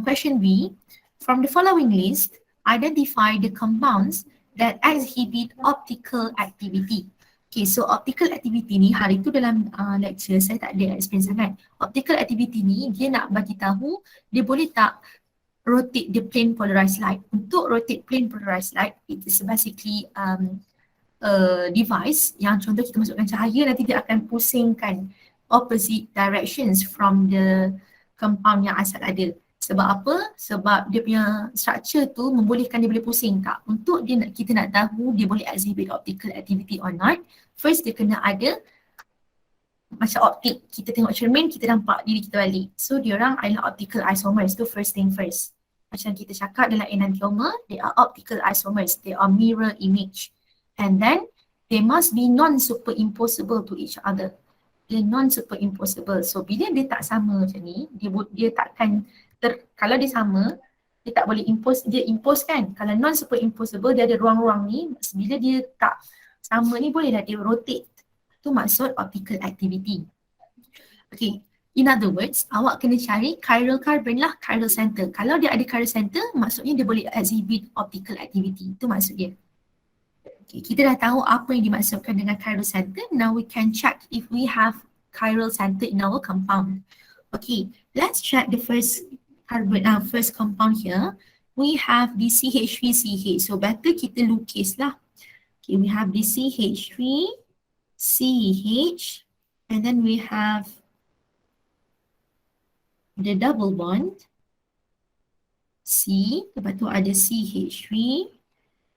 question B, from the following list, identify the compounds that exhibit optical activity. Okay, so optical activity ni hari tu dalam lecture saya tak ada explain sangat. Optical activity ni dia nak bagi tahu dia boleh tak rotate the plane polarized light. Untuk rotate plane polarized light, it is basically device yang contoh kita masukkan cahaya, nanti dia akan pusingkan opposite directions from the compound yang asal ada. Sebab apa? Sebab dia punya structure tu membolehkan dia boleh pusing tak? Untuk kita nak tahu dia boleh exhibit optical activity or not, first dia kena ada macam optik. Kita tengok cermin, kita nampak diri kita balik. So diorang adalah optical isomers, tu first thing first. Macam kita cakap dalam enantiomer, they are optical isomers, they are mirror image. And then they must be non-superimposable to each other. Dia non-superimposable. So bila dia tak sama macam ni, dia takkan kalau dia sama, dia tak boleh impose, dia impose kan. Kalau non-superimposable, dia ada ruang-ruang ni, bila dia tak sama ni bolehlah dia rotate. Tu maksud optical activity. Okay, in other words, awak kena cari chiral carbon lah, chiral center. Kalau dia ada chiral center, maksudnya dia boleh exhibit optical activity. Itu maksud dia. Okay, kita dah tahu apa yang dimaksudkan dengan chiral center. Now we can check if we have chiral center in our compound. Okay, let's check the first carbon, first compound here. We have the CH3CH. So better kita lukis lah. Okay, we have the CH3, CH, and then we have the double bond C, lepas tu ada CH3,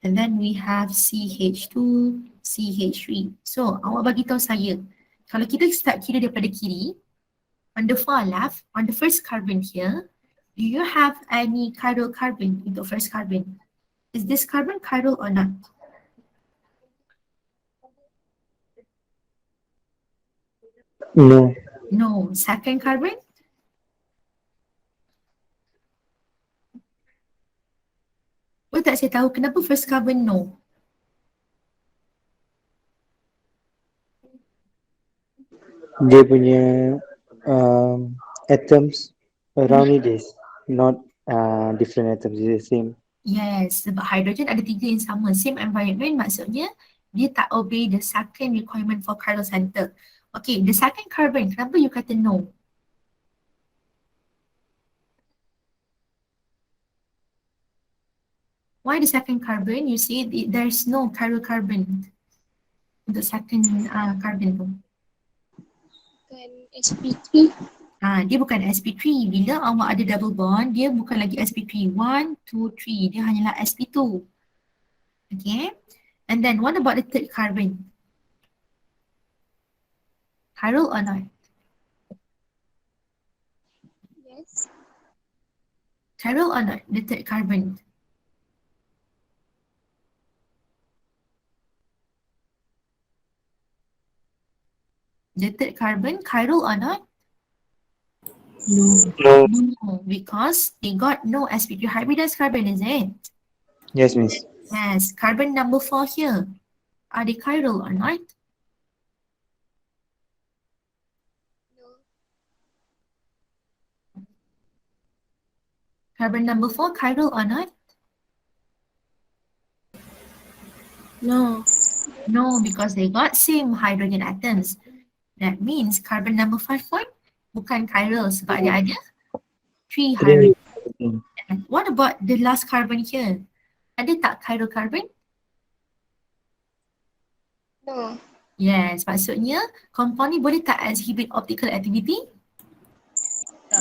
and then we have CH2, CH3. So, awak bagi tahu saya, kalau kita start kira daripada kiri, on the far left, on the first carbon here, do you have any chiral carbon untuk first carbon? Is this carbon chiral or not? No. No. Second carbon? Boleh tak saya tahu kenapa first carbon no? Dia punya atoms around it is not different atoms, it's the same. Yes, sebab hydrogen ada 3 yang sama, same environment, maksudnya dia tak obey the second requirement for chiral center. Okay, the second carbon, kenapa you kata no? Why the second carbon? You see there's no chiral carbon untuk second carbon tu. Bukan sp3. Dia bukan sp3. Bila awak ada double bond, dia bukan lagi sp3. 1, 2, 3. Dia hanyalah sp2. Okay. And then what about the third carbon? Chiral or not? Yes. Chiral or not? The third carbon. The third carbon, chiral or not? No. No, because they got no sp3 hybridized carbon, is it? Yes, miss. Yes, carbon number 4 here. Are they chiral or not? No. Carbon number 4, chiral or not? No. No, because they got same hydrogen atoms. That means carbon number 5 pun bukan chiral sebab dia ada 3 hydrogen. What about the last carbon here? Ada tak chiral carbon? No. Yes, maksudnya compound ni boleh tak exhibit optical activity?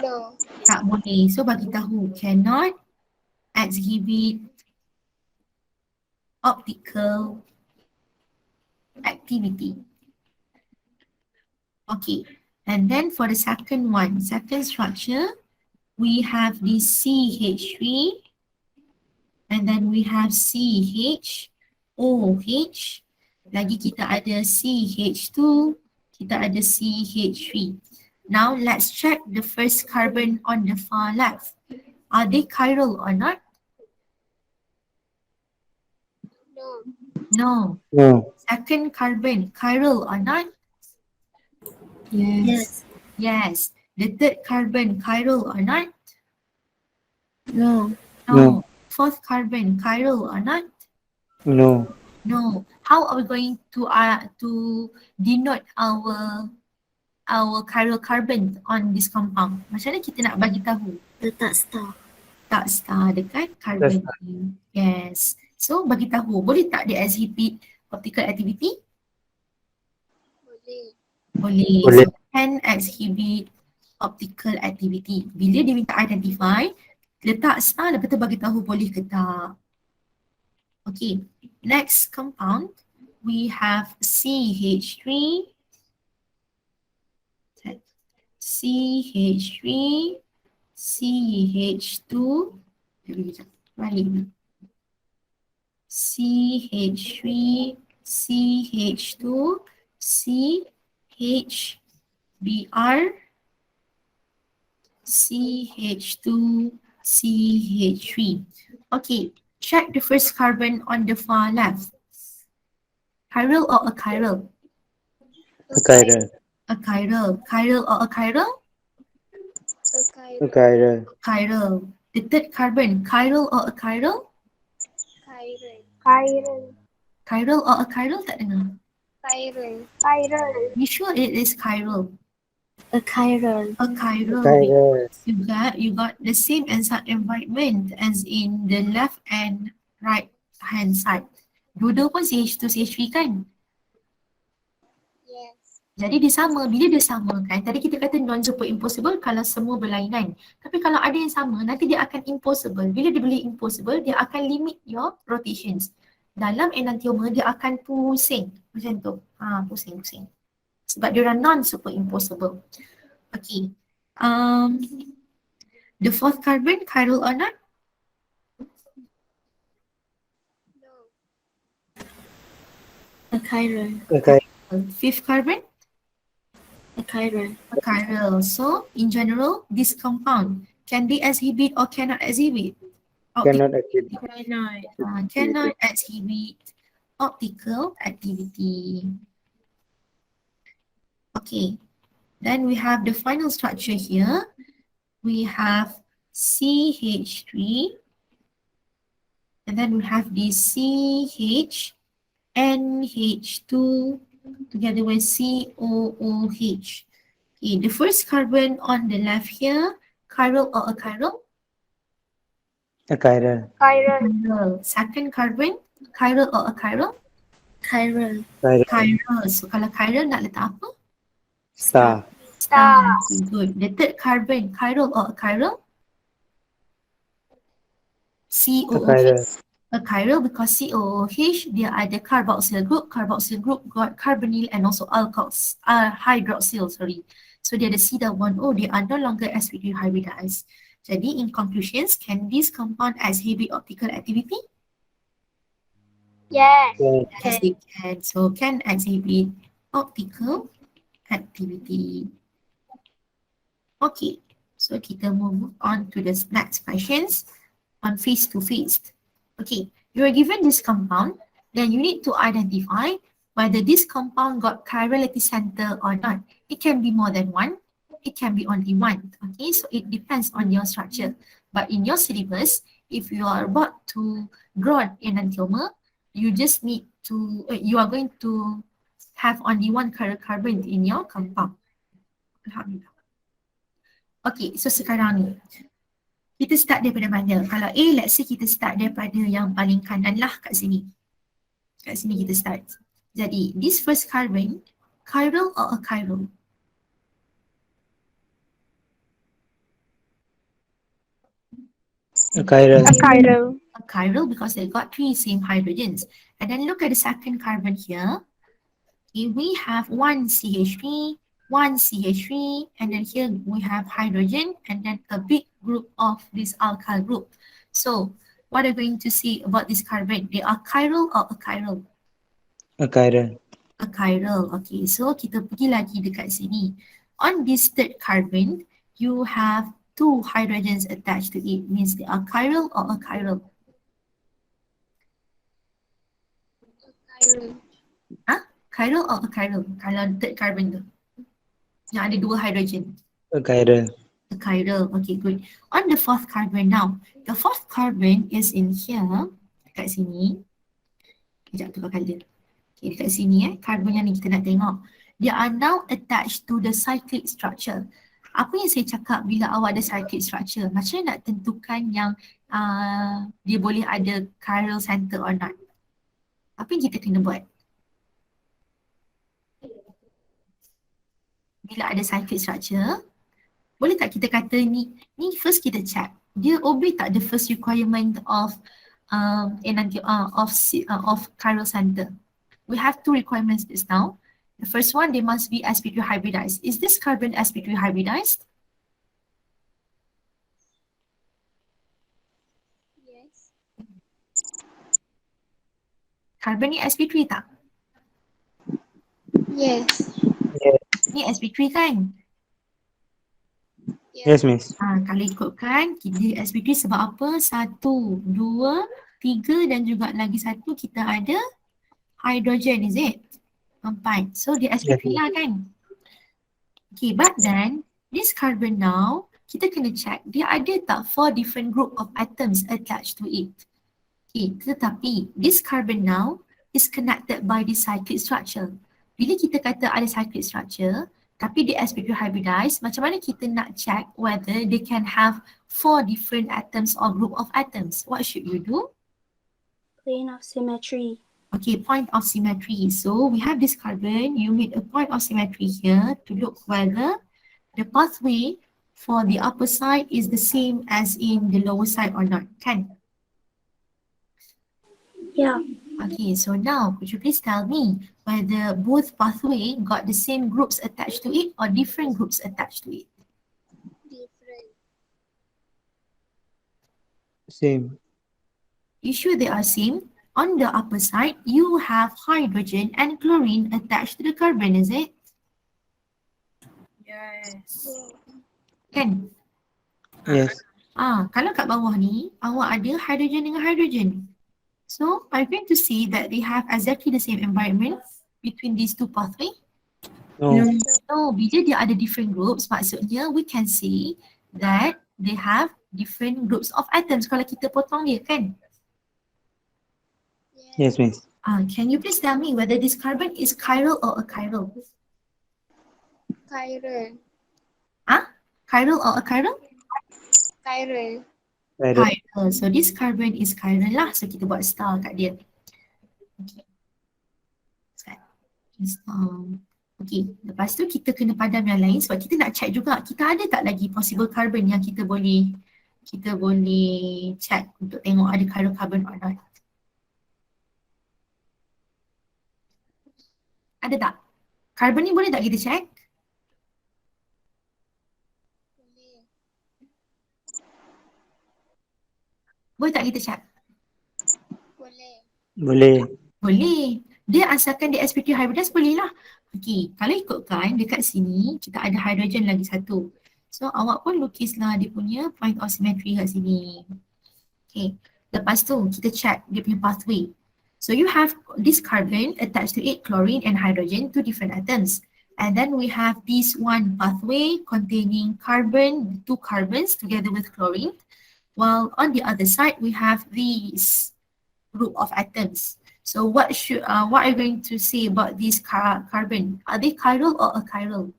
No. Tak boleh. So bagi tahu cannot exhibit optical activity. Okay, and then for the second one, second structure, we have the CH3, and then we have CHOH, lagi kita ada CH2, kita ada CH3. Now let's check the first carbon on the far left. Are they chiral or not? No. No. No. Second carbon, chiral or not? Yes. Yes. The third carbon, chiral or not? No. No. Fourth carbon, chiral or not? No. No. How are we going to denote our chiral carbon on this compound? Macam mana kita nak bagi tahu? Letak star. Tak star dekat carbon ni. Yes. So bagi tahu, boleh tak dia exhibit optical activity? Boleh. Boleh. Boleh. So can exhibit optical activity. Bila dia minta identify, letak star lepas tu bagi tahu boleh ke tak. Okay. Next compound, we have CH3, CH3, CH2, balik ni. CH3, CH2, CHBr, CH2, CH3. Okay, check the first carbon on the far left. Chiral or achiral? Achiral. Chiral or achiral? Achiral. Chiral. The third carbon, chiral or achiral? Chiral or achiral, tak dengar. You sure it is chiral? Achiral. Achiral. Achiral. You got the same exact environment as in the left and right hand side. Dua-dua pun CH2 CH3 kan? Jadi dia sama. Bila dia sama kan, tadi kita kata non-super impossible kalau semua berlainan. Tapi kalau ada yang sama, nanti dia akan impossible. Bila dia boleh impossible, dia akan limit your rotations. Dalam enantiomer, dia akan pusing. Macam tu. Pusing-pusing. Sebab dia orang non-super impossible. Okay. The fourth carbon, chiral or not? Achiral. Fifth carbon? Achiral. Chiral. So, in general, this compound can they exhibit or cannot exhibit? Cannot exhibit. Cannot exhibit optical activity. Okay. Then we have the final structure here. We have CH3. And then we have the CH, NH2 together with COOH. Okay, the first carbon on the left here, chiral or achiral? Achiral. Chiral. Second carbon, chiral or achiral? Chiral. Chiral. So kalau chiral nak letak apa? Star. Good. The third carbon, chiral or achiral? COOH. Achiral because COOH dia ada carboxyl group. Carboxyl group got carbonyl and also alkox, hydroxyl, sorry. So dia ada C double O, they are no longer sp3 hybridized. Jadi in conclusions, can this compound exhibit optical activity? Yes. Yes, it can. So can exhibit optical activity. Okay, so kita move on to the next questions on face to face. Okay, you are given this compound, then you need to identify whether this compound got chirality center or not. It can be more than one, it can be only one. Okay, so it depends on your structure. But in your syllabus, if you are about to draw an enantiomer, you just need to, you are going to have only one chiral carbon in your compound. Alhamdulillah. Okay, so sekarang ni, kita start daripada mana? Kalau A, let's say kita start daripada yang paling kanan lah kat sini. Kat sini kita start. Jadi, this first carbon, chiral or achiral? Achiral. Achiral because they got three same hydrogens. And then look at the second carbon here. Okay, we have one CH3, one CH3, and then here we have hydrogen and then a big group of this alkyl group. So, what are we going to see about this carbon? They are chiral or achiral? Achiral. Achiral. Okay, so kita pergi lagi dekat sini. On this third carbon, you have two hydrogens attached to it. Means they are chiral or achiral? Chiral or achiral? Kalau third carbon tu. Yang ada dua hydrogen. Achiral. Chiral. Okay, good. On the fourth carbon now, the fourth carbon is in here, dekat sini. Sekejap tukar colour. Okay, dekat sini carbon yang ni kita nak tengok. They are now attached to the cyclic structure. Apa yang saya cakap bila awak ada cyclic structure? Macam mana nak tentukan yang dia boleh ada chiral center or not? Apa yang kita kena buat? Bila ada cyclic structure, boleh tak kita kata ni first kita check, dia obey tak the first requirement of chiral center. We have two requirements just now. The first one, they must be sp3 hybridized. Is this carbon sp3 hybridized? Yes. Carbon ni sp3 tak? Yes. Ni sp3 kan? Yes, miss. Kalau ikutkan, kita sp3 sebab apa? 1, 2, 3 dan juga lagi satu kita ada hydrogen, is it? 4. So dia sp3 lah kan. Okay, but then this carbon now, kita kena check dia ada tak 4 different group of atoms attached to it. Okay, tetapi this carbon now is connected by the cyclic structure. Bila kita kata ada cyclic structure, tapi dia sp3 hybridized, macam mana kita nak check whether they can have 4 different atoms or group of atoms? What should you do? Plane of symmetry. Okay, point of symmetry. So we have this carbon, you make a point of symmetry here to look whether the pathway for the upper side is the same as in the lower side or not, kan? Yeah. Okay, so now could you please tell me whether both pathway got the same groups attached to it or different groups attached to it? Different. Same. You sure they are same? On the upper side, you have hydrogen and chlorine attached to the carbon, is it? Yes. Kan? Yes. Kalau kat bawah ni, awak ada hydrogen dengan hydrogen. So, are you going to see that they have exactly the same environment between these two pathways? No. So, bila dia ada different groups, maksudnya we can see that they have different groups of atoms kalau kita potong dia, kan? Yes, miss. Can you please tell me whether this carbon is chiral or achiral? Chiral. Chiral or achiral? Chiral. Chiral. So this carbon is chiral lah. So kita buat star kat dia. Okay. Star. Okay. Lepas tu kita kena padam yang lain sebab kita nak check juga kita ada tak lagi possible carbon yang kita boleh check untuk tengok ada chiral carbon or not. Ada tak? Carbon ni boleh tak kita check? Boleh. Boleh tak kita check? Boleh. Boleh. Boleh. Dia asalkan dia sp3 hybridized boleh lah. Okay, kalau ikutkan dekat sini kita ada hydrogen lagi satu. So awak pun lukislah dia punya point of symmetry kat sini. Okay, lepas tu kita check dia punya pathway. So you have this carbon attached to it, chlorine and hydrogen, 2 different atoms. And then we have this one pathway containing carbon, 2 carbons together with chlorine. While on the other side, we have these group of atoms. So what are you going to say about this carbon? Are they chiral or achiral?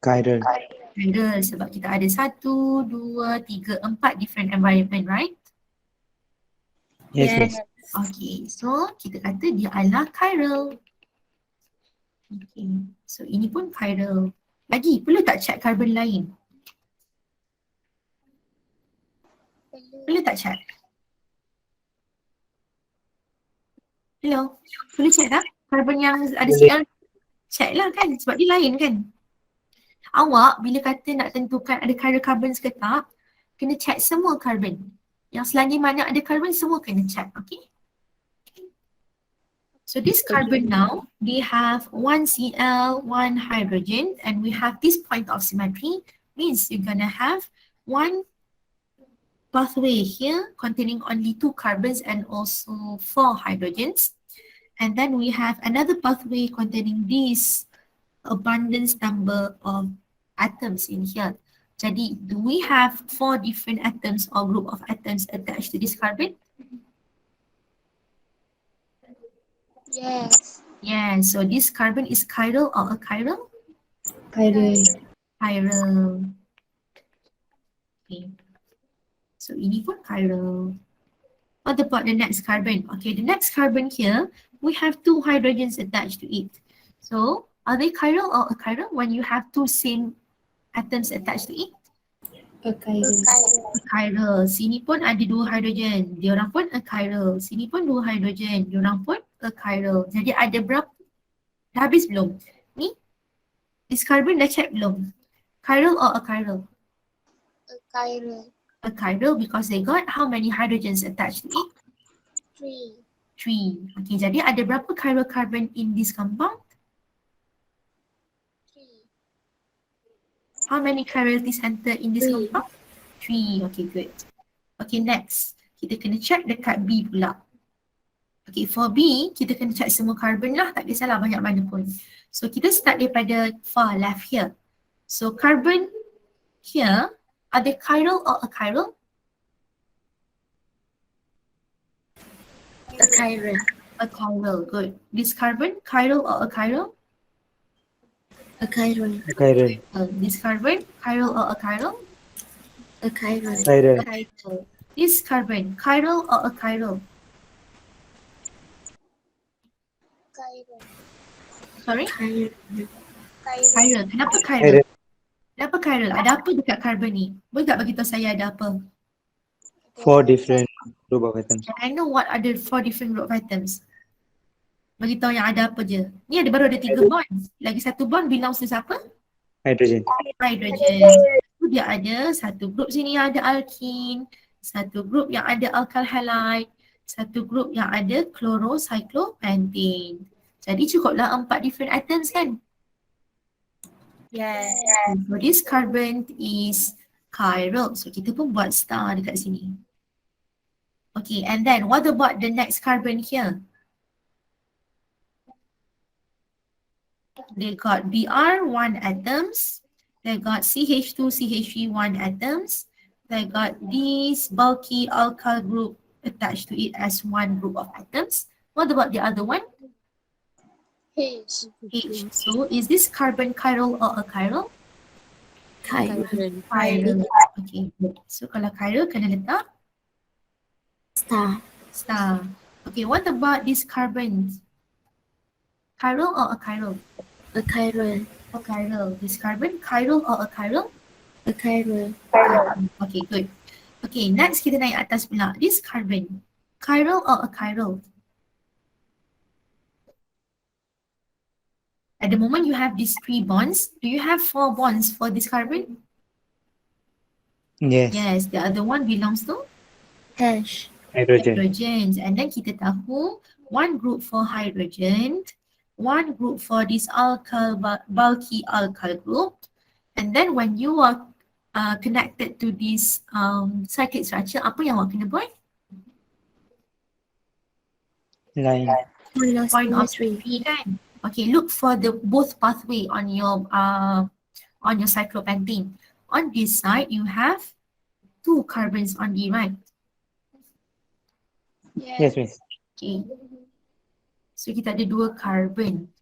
Chiral. Chiral sebab kita ada 1, 2, 3, 4 different environment, right? Yes, miss. Okay, so kita kata dia adalah chiral. Okay, so ini pun chiral. Lagi, perlu tak check carbon lain? Perlu tak check? Hello, perlu check tak? Carbon yang ada Cl, check lah kan sebab dia lain kan. Awak bila kata nak tentukan ada chiral carbon ke tak, kena check semua carbon. Yang selagi mana ada carbon semua kena check, okay? So this carbon now, they have 1 Cl, 1 hydrogen, and we have this point of symmetry, means you're gonna have 1 pathway here containing only 2 carbons and also 4 hydrogens. And then we have another pathway containing this abundance number of atoms in here. Jadi, do we have 4 different atoms or group of atoms attached to this carbon? Yes. Yeah, so this carbon is chiral or achiral? Chiral. Chiral. Okay. So ini pun chiral. What about the next carbon? Okay, the next carbon here, we have 2 hydrogens attached to it. So, are they chiral or achiral when you have 2 same atoms attached to it? Chiral. Achiral. Sini pun ada 2 hydrogen. Diorang pun achiral. Sini pun 2 hydrogen. Diorang pun achiral. Jadi ada berapa? Dah habis belum? Ni? This carbon dah check belum? Chiral or achiral? Chiral. Achiral because they got how many hydrogens attached to it? 3. 3. Okay, jadi ada berapa chiral carbon in this compound? 3. How many chirality center in this compound? 3. Okay, good. Okay, next. Kita kena check dekat B pula. Okay, for B, kita kena cari semua carbon lah, tak kisahlah banyak mana pun. So kita start daripada far left here. So carbon here, are they chiral or achiral? Achiral. Achiral, good. This carbon, chiral or achiral? Achiral. Chiral. This carbon, chiral or achiral? Achiral. Chiral. Chiral. This carbon, chiral or achiral? Chiral. Sorry? Chiral. Chiral. Kenapa chiral? Chiral. Kenapa chiral? Ada apa dekat carbon ni? Boleh tak beritahu saya ada apa? 4 different group of atoms. Can I know what are the 4 different group of atoms? Beritahu yang ada apa je. Ni baru ada 3 bond. Lagi satu bond belongs to siapa? Hydrogen. Hydrogen. So, dia ada satu group sini yang ada alkene, satu group yang ada alkyl halide, satu group yang ada chlorocyclopentane. Jadi cukuplah 4 different atoms kan? Yes. So this carbon is chiral. So kita pun buat star dekat sini. Okay, and then what about the next carbon here? They got Br 1 atoms. They got CH2, CH3 1 atoms. They got this bulky alkyl group attached to it as one group of atoms. What about the other one? H. H. So is this carbon chiral or achiral? Chiral. Chiral. Okay, good. So kalau chiral kena letak Star. star. Okay, what about this carbon? Chiral or achiral? Achiral. Achiral. This carbon, chiral or achiral? Achiral. Okay, good. Okay, next kita naik atas pula. This carbon, chiral or achiral? At the moment you have these 3 bonds. Do you have 4 bonds for this carbon? Yes. Yes, the other one belongs to Hash. Hydrogen. hydrogens. And then kita tahu one group for hydrogen, one group for this alkyl, bulky alkyl group. And then when you are connected to this cyclic structure, apa yang awak kena buat? Line. Point of symmetry kan? Okay, look for the both pathway on your cyclopentane. On this side, you have 2 carbons on the right. Yes, miss. Okay. So kita ada 2 carbon.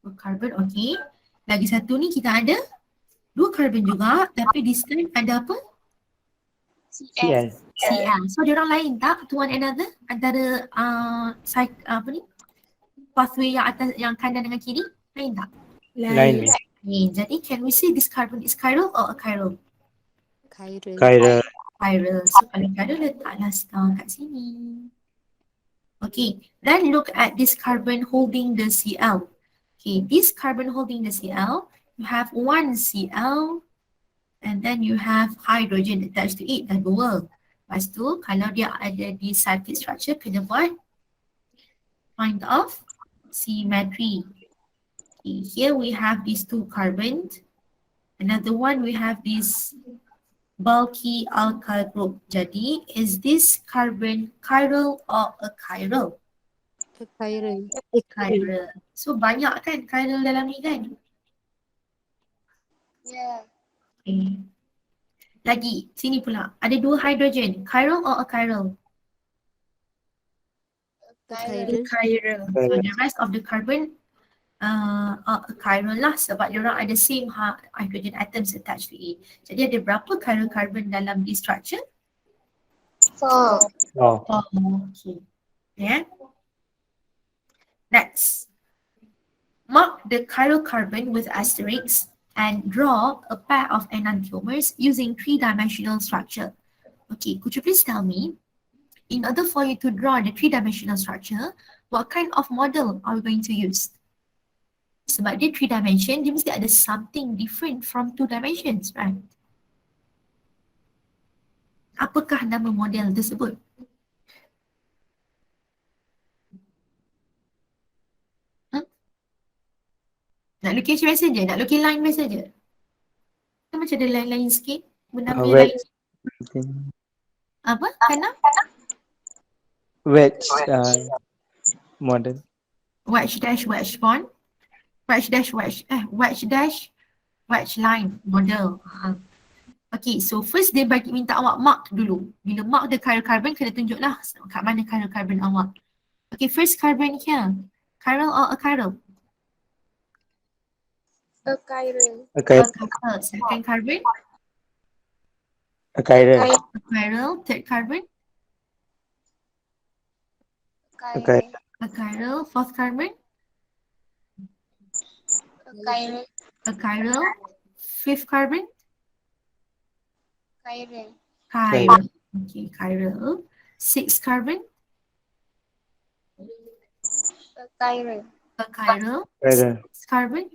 2 carbon, okay. Lagi satu ni kita ada 2 carbon juga, tapi this time ada apa? Cl. Cl. So dia orang lain tak to one another antara apa ni? Pathway yang atas, yang kanan dengan kiri? Lain tak? Line, miss. Okay, jadi can we say this carbon is chiral or achiral? Chiral. Chiral. Chiral. So kalau chiral letaklah star kat sini. Okay, then look at this carbon holding the Cl. Okay, this carbon holding the Cl, you have 1 Cl and then you have hydrogen attached to it, dah 2. Lepas tu kalau dia ada di cyclic structure, kena buat point of symmetry. Okay, here we have these 2 carbons. Another one we have this bulky alkyl group. Jadi, is this carbon chiral or achiral? Chiral. Chiral. So, banyak kan chiral dalam ni kan? Yeah. Okay. Lagi, sini pula. Ada 2 hydrogen. Chiral or achiral? Chiral. Chiral. So, the rest of the carbon chiral lah sebab dia orang ada same hydrogen atoms attached to it. Jadi ada berapa chiral carbon dalam this structure? 4. Oh. Okay. Yeah. Next. Mark the chiral carbon with asterisks and draw a pair of enantiomers using 3-dimensional structure. Okay, could you please tell me, in order for you to draw the 3-dimensional structure, what kind of model are we going to use? Sebab dia 3 dimension, dia mesti ada something different from 2 dimensions, right? Apakah nama model tersebut? Huh? Nak lukis biasa je? Nak lukis line biasa je? Kan macam ada line-line sikit? Benda-benda Wedge. lain. Apa? Kana? Wedge. Model. Wedge dash wedge bond. Wedge dash wedge line model. Okay, so first dia bagi minta awak mark dulu. Bila mark the chiral carbon, kena tunjuklah kat mana chiral carbon awak. Okay, first carbon here. Chiral or achiral? A chiral. Achiral. Second carbon? Chiral. Achiral. Third carbon? Chiral. Achiral. Fourth carbon? A chiral. Achiral. Fifth carbon? Chiral. Chiral. Okay, chiral. Sixth carbon? A chiral. Achiral. Chiral. Sixth carbon?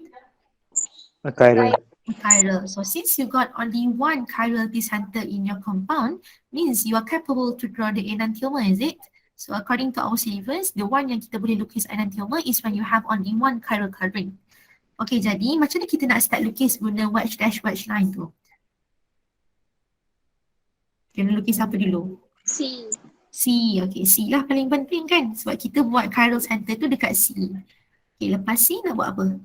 Chiral. Chiral. So since you got only one chirality center in your compound, means you are capable to draw the enantiomer, is it? So according to our syllabus, the one yang kita boleh lukis enantiomer is when you have only one chiral carbon. Okay, jadi macam mana kita nak start lukis guna wedge dash wedge line tu? Kena lukis apa dulu? C. C. Okay, C lah paling penting kan? Sebab kita buat chiral center tu dekat C. Okay, lepas C nak buat apa?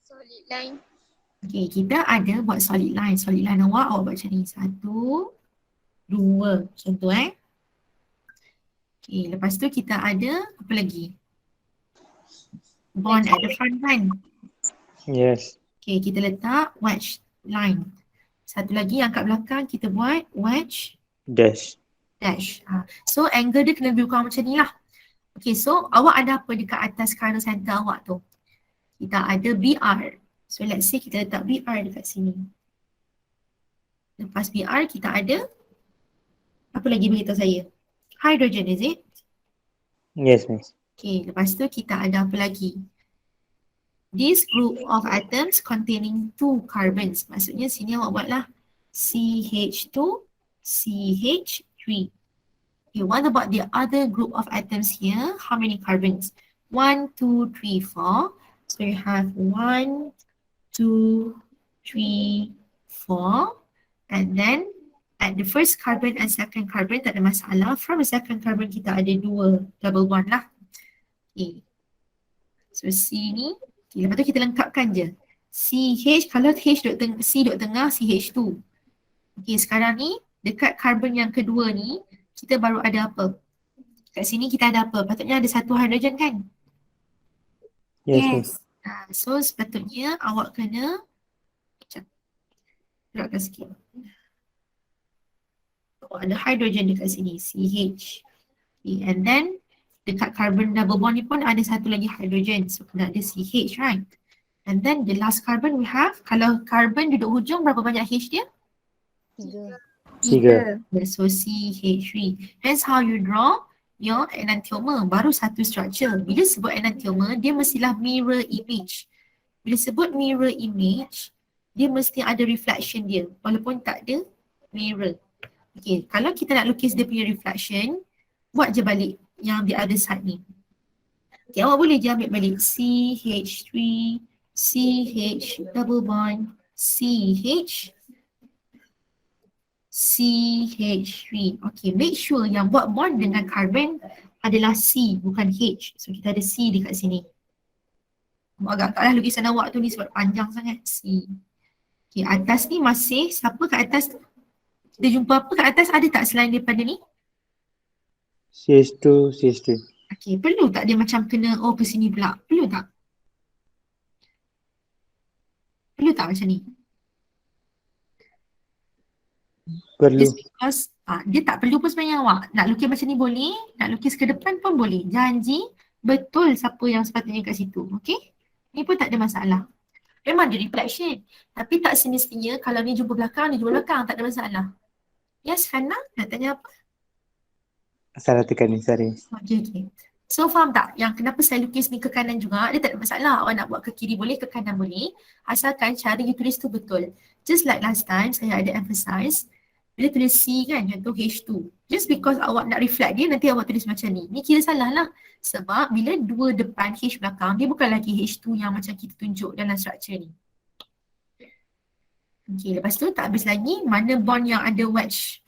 Solid line. Okay, kita ada buat solid line. Solid line awak buat macam ni. 1, 2. Macam tu Okay, lepas tu kita ada apa lagi? Bond at the front kan? Yes. Okay, kita letak wedge line. Satu lagi yang kat belakang kita buat wedge Dash. dash. So angle dia kena lebih kurang macam ni lah. Okay, so awak ada apa dekat atas chiral center awak tu? Kita ada BR. So let's say kita letak BR dekat sini. Lepas BR kita ada apa lagi beritahu saya? Hydrogen, is it? Yes, miss. Okay, lepas tu kita ada apa lagi? This group of atoms containing 2 carbons. Maksudnya sini awak buatlah CH2, CH3. Okay, what about the other group of atoms here? How many carbons? 1, 2, 3, 4. So you have 1, 2, 3, 4. And then at the first carbon and second carbon tak ada masalah. From the second carbon kita ada 2 double bond lah. Okay. So C ni, okay, lepas tu kita lengkapkan je. CH, kalau H C duduk tengah, CH2. Okay, sekarang ni dekat carbon yang kedua ni, kita baru ada apa? Kat sini kita ada apa? Patutnya ada satu hydrogen kan? Yes, miss. So sepatutnya awak kena gerakkan sikit. Ada hydrogen dekat sini, CH. Okay, and then dekat carbon double bond ni pun ada satu lagi hydrogen. So kena ada CH, right? And then the last carbon we have, kalau carbon duduk hujung berapa banyak H dia? 3. So CH3. That's how you draw your enantiomer. Baru satu structure. Bila sebut enantiomer, dia mestilah mirror image. Bila sebut mirror image, dia mesti ada reflection dia. Walaupun tak ada mirror. Okay, kalau kita nak lukis dia punya reflection, buat je balik yang the other side ni. Okay, awak boleh je ambil balik CH3, CH double bond, CH, CH3. Okay, make sure yang buat bond dengan carbon adalah C, bukan H. So kita ada C dekat sini. Agak taklah lukisan awak tu ni sebab panjang sangat. C. Okay, atas ni masih, siapa kat atas tu? Kita jumpa apa kat atas, ada tak selain daripada ni? CH2, CH3. Okay, perlu tak dia macam kena, oh ke sini pula? Perlu tak? Perlu tak macam ni? Perlu. Just because dia tak perlu pun sebenarnya awak. Nak lukis macam ni boleh, nak lukis ke depan pun boleh. Janji betul siapa yang sepatutnya kat situ. Okay? Ni pun tak ada masalah. Memang dia reflection. Tapi tak semestinya kalau ni jumpa belakang, ni jumpa belakang. Tak ada masalah. Yes, Hannah? Nak tanya apa? Salah tekan ni, sorry. Okay. So faham tak? Yang kenapa saya lukis ni ke kanan juga, dia tak ada masalah. Awak nak buat ke kiri boleh, ke kanan boleh. Asalkan cara you tulis tu betul. Just like last time, saya ada emphasize. Bila tulis C kan, contoh H2. Just because awak nak reflect dia, nanti awak tulis macam ni. Ni kira salah lah. Sebab bila 2 depan H belakang, dia bukan lagi H2 yang macam kita tunjuk dalam structure ni. Okay, lepas tu tak habis lagi, mana bond yang ada wedge.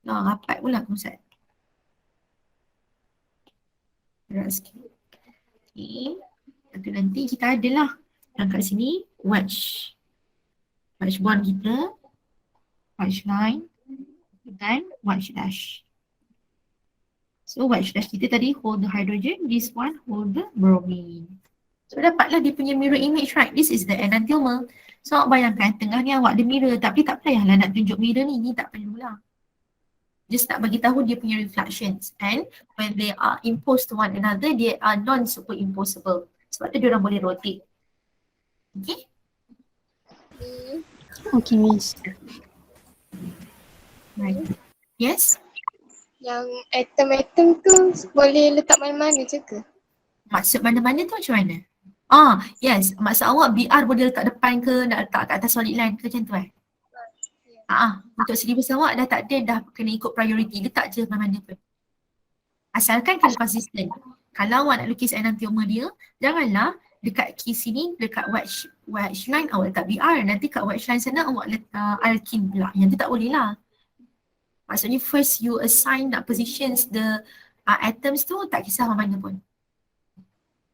Rapat pula Ustaz. Berat sikit. Okay. Lepas tu nanti kita adalah yang kat sini wedge bond kita, wedge line dan wedge dash. So wedge dash kita tadi hold the hydrogen, this one hold the bromine. So dapatlah dia punya mirror image, right? This is the enantiomer. So awak bayangkan tengah ni awak ada mirror, tapi tak payahlah nak tunjuk mirror ni tak perlulah. Just nak bagi tahu dia punya reflections, and when they are imposed to one another, they are non-superimposable. Sebab tu diorang boleh rotate. Okay? Okay, Miss. Right. Yes? Yang atom-atom tu boleh letak mana-mana je ke? Maksud mana-mana tu macam mana? Yes. Maksud awak BR boleh letak depan ke, nak letak kat atas solid line ke macam tu untuk syllabus awak dah tak ada, dah kena ikut priority, letak je mana-mana pun. Asalkan kena consistent. Kalau awak nak lukis enantiomer dia, janganlah dekat key sini, dekat wedge line awak letak BR, nanti kat wedge line sana awak letak alkene pula. Yang tu tak boleh lah. Maksudnya first you assign positions the atoms tu, tak kisah mana pun.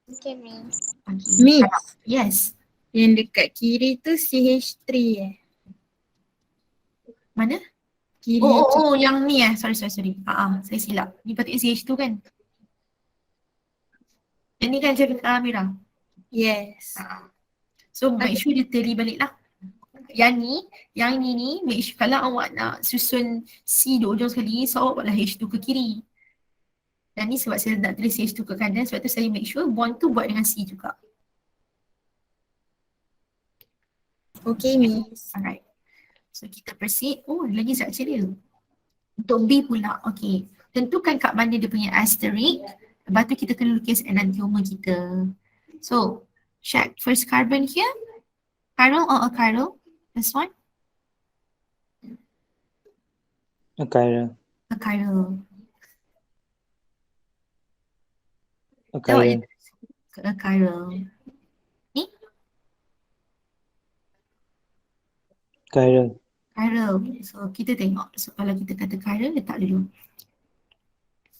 Okay, Miss. Okay. Miss, Yes. yang dekat kiri tu CH3 Mana? Kiri Yang ni sorry. Saya silap. Ni patutnya CH2 kan? Yang ni kan cerita Amira. Yes. So make sure dia tally balik lah. Yang ni make sure kalau awak nak susun C di ujung sekali, so awak buatlah H2 ke kiri. Dan ni sebab saya nak tulis H2 ke kanan, sebab tu saya make sure bond tu buat dengan C juga. Okay, Miss. Alright. So kita proceed. Lagi structure dia. Untuk B pula, okay. Tentukan kat mana dia punya asterisk. Lepas tu kita kena lukis enantiomer kita. So, check first carbon here. Chiral or achiral? This one? Achiral. Achiral. Achiral. Achiral. Ni? Chiral. Chiral. So kita tengok. So kalau kita kata chiral, letak dulu.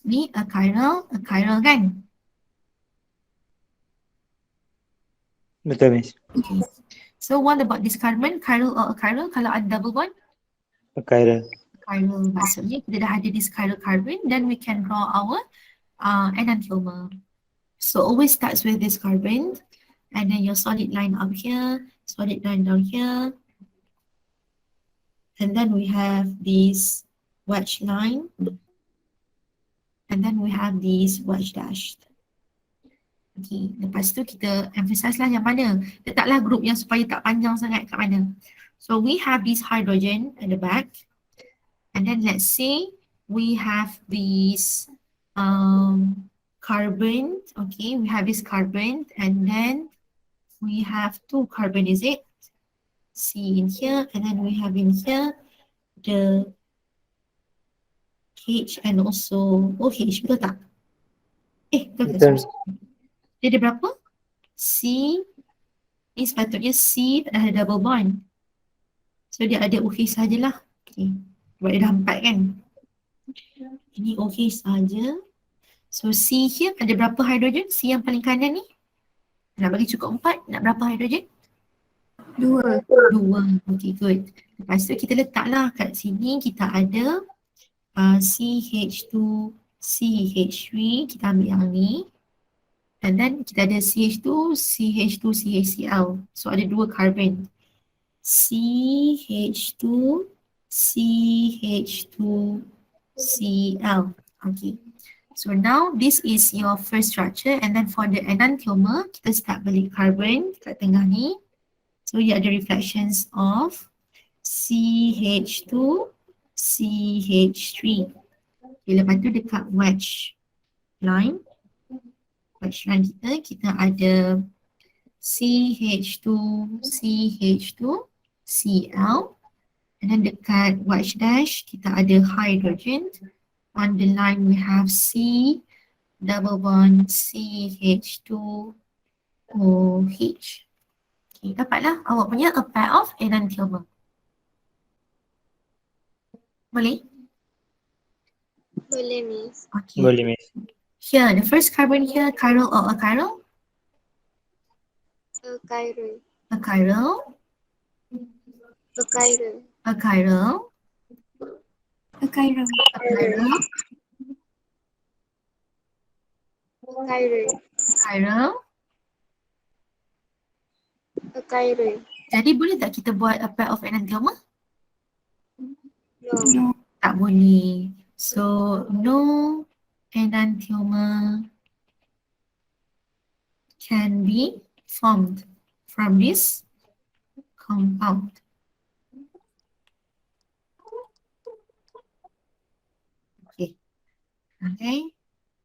Ni achiral kan? Betul, Miss. Okay. So what about this carbon? Chiral or achiral? Kalau ada double bond? Achiral. Chiral. Maksudnya kita dah ada this chiral carbon, then we can draw our enantiomer. So always starts with this carbon, and then your solid line up here, solid line down here. And then we have this wedge line. And then we have this wedge dash. Okay, lepas tu kita emphasize lah yang mana. Letaklah group yang supaya tak panjang sangat kat mana. So we have this hydrogen at the back. And then let's say we have this carbon. Okay, we have this carbon, and then we have two carbon, is it? C in here, and then we have in here the H and also OH, betul tak? Betul. Dia ada berapa? C, ni sepatutnya C dah ada double bond. So dia ada OH sajalah. Okay, sebab dia dah 4 kan? Ini OH saja. So C here ada berapa hydrogen? C yang paling kanan ni. Nak bagi cukup 4, nak berapa hydrogen? 2. Okay, good. Lepas tu kita letaklah kat sini kita ada CH2, CH3, kita ambil yang ni. And then kita ada CH2, CH2, CHCl. So ada 2 carbon. CH2, CH2, Cl. Okay. So now this is your first structure, and then for the enantiomer, kita start balik carbon kat tengah ni. So you ada reflections of CH2, CH3. Okay, lepas tu dekat wedge line kita ada CH2, CH2, Cl. And then dekat wedge dash kita ada hydrogen. On the line we have C double bond CH2 OH. Okay, dapatlah awak punya a pair of enantiomer. Boleh? Boleh, Miss. Okay. Boleh, Miss. Here, the first carbon here, chiral or achiral? Achiral. Achiral, Achiral. achiral, Achiral. achiral, Achiral. achiral. Achiral. Jadi boleh tak kita buat a pair of enantiomer? No. Tak boleh. So, no enantiomer can be formed from this compound. Okay. Okay.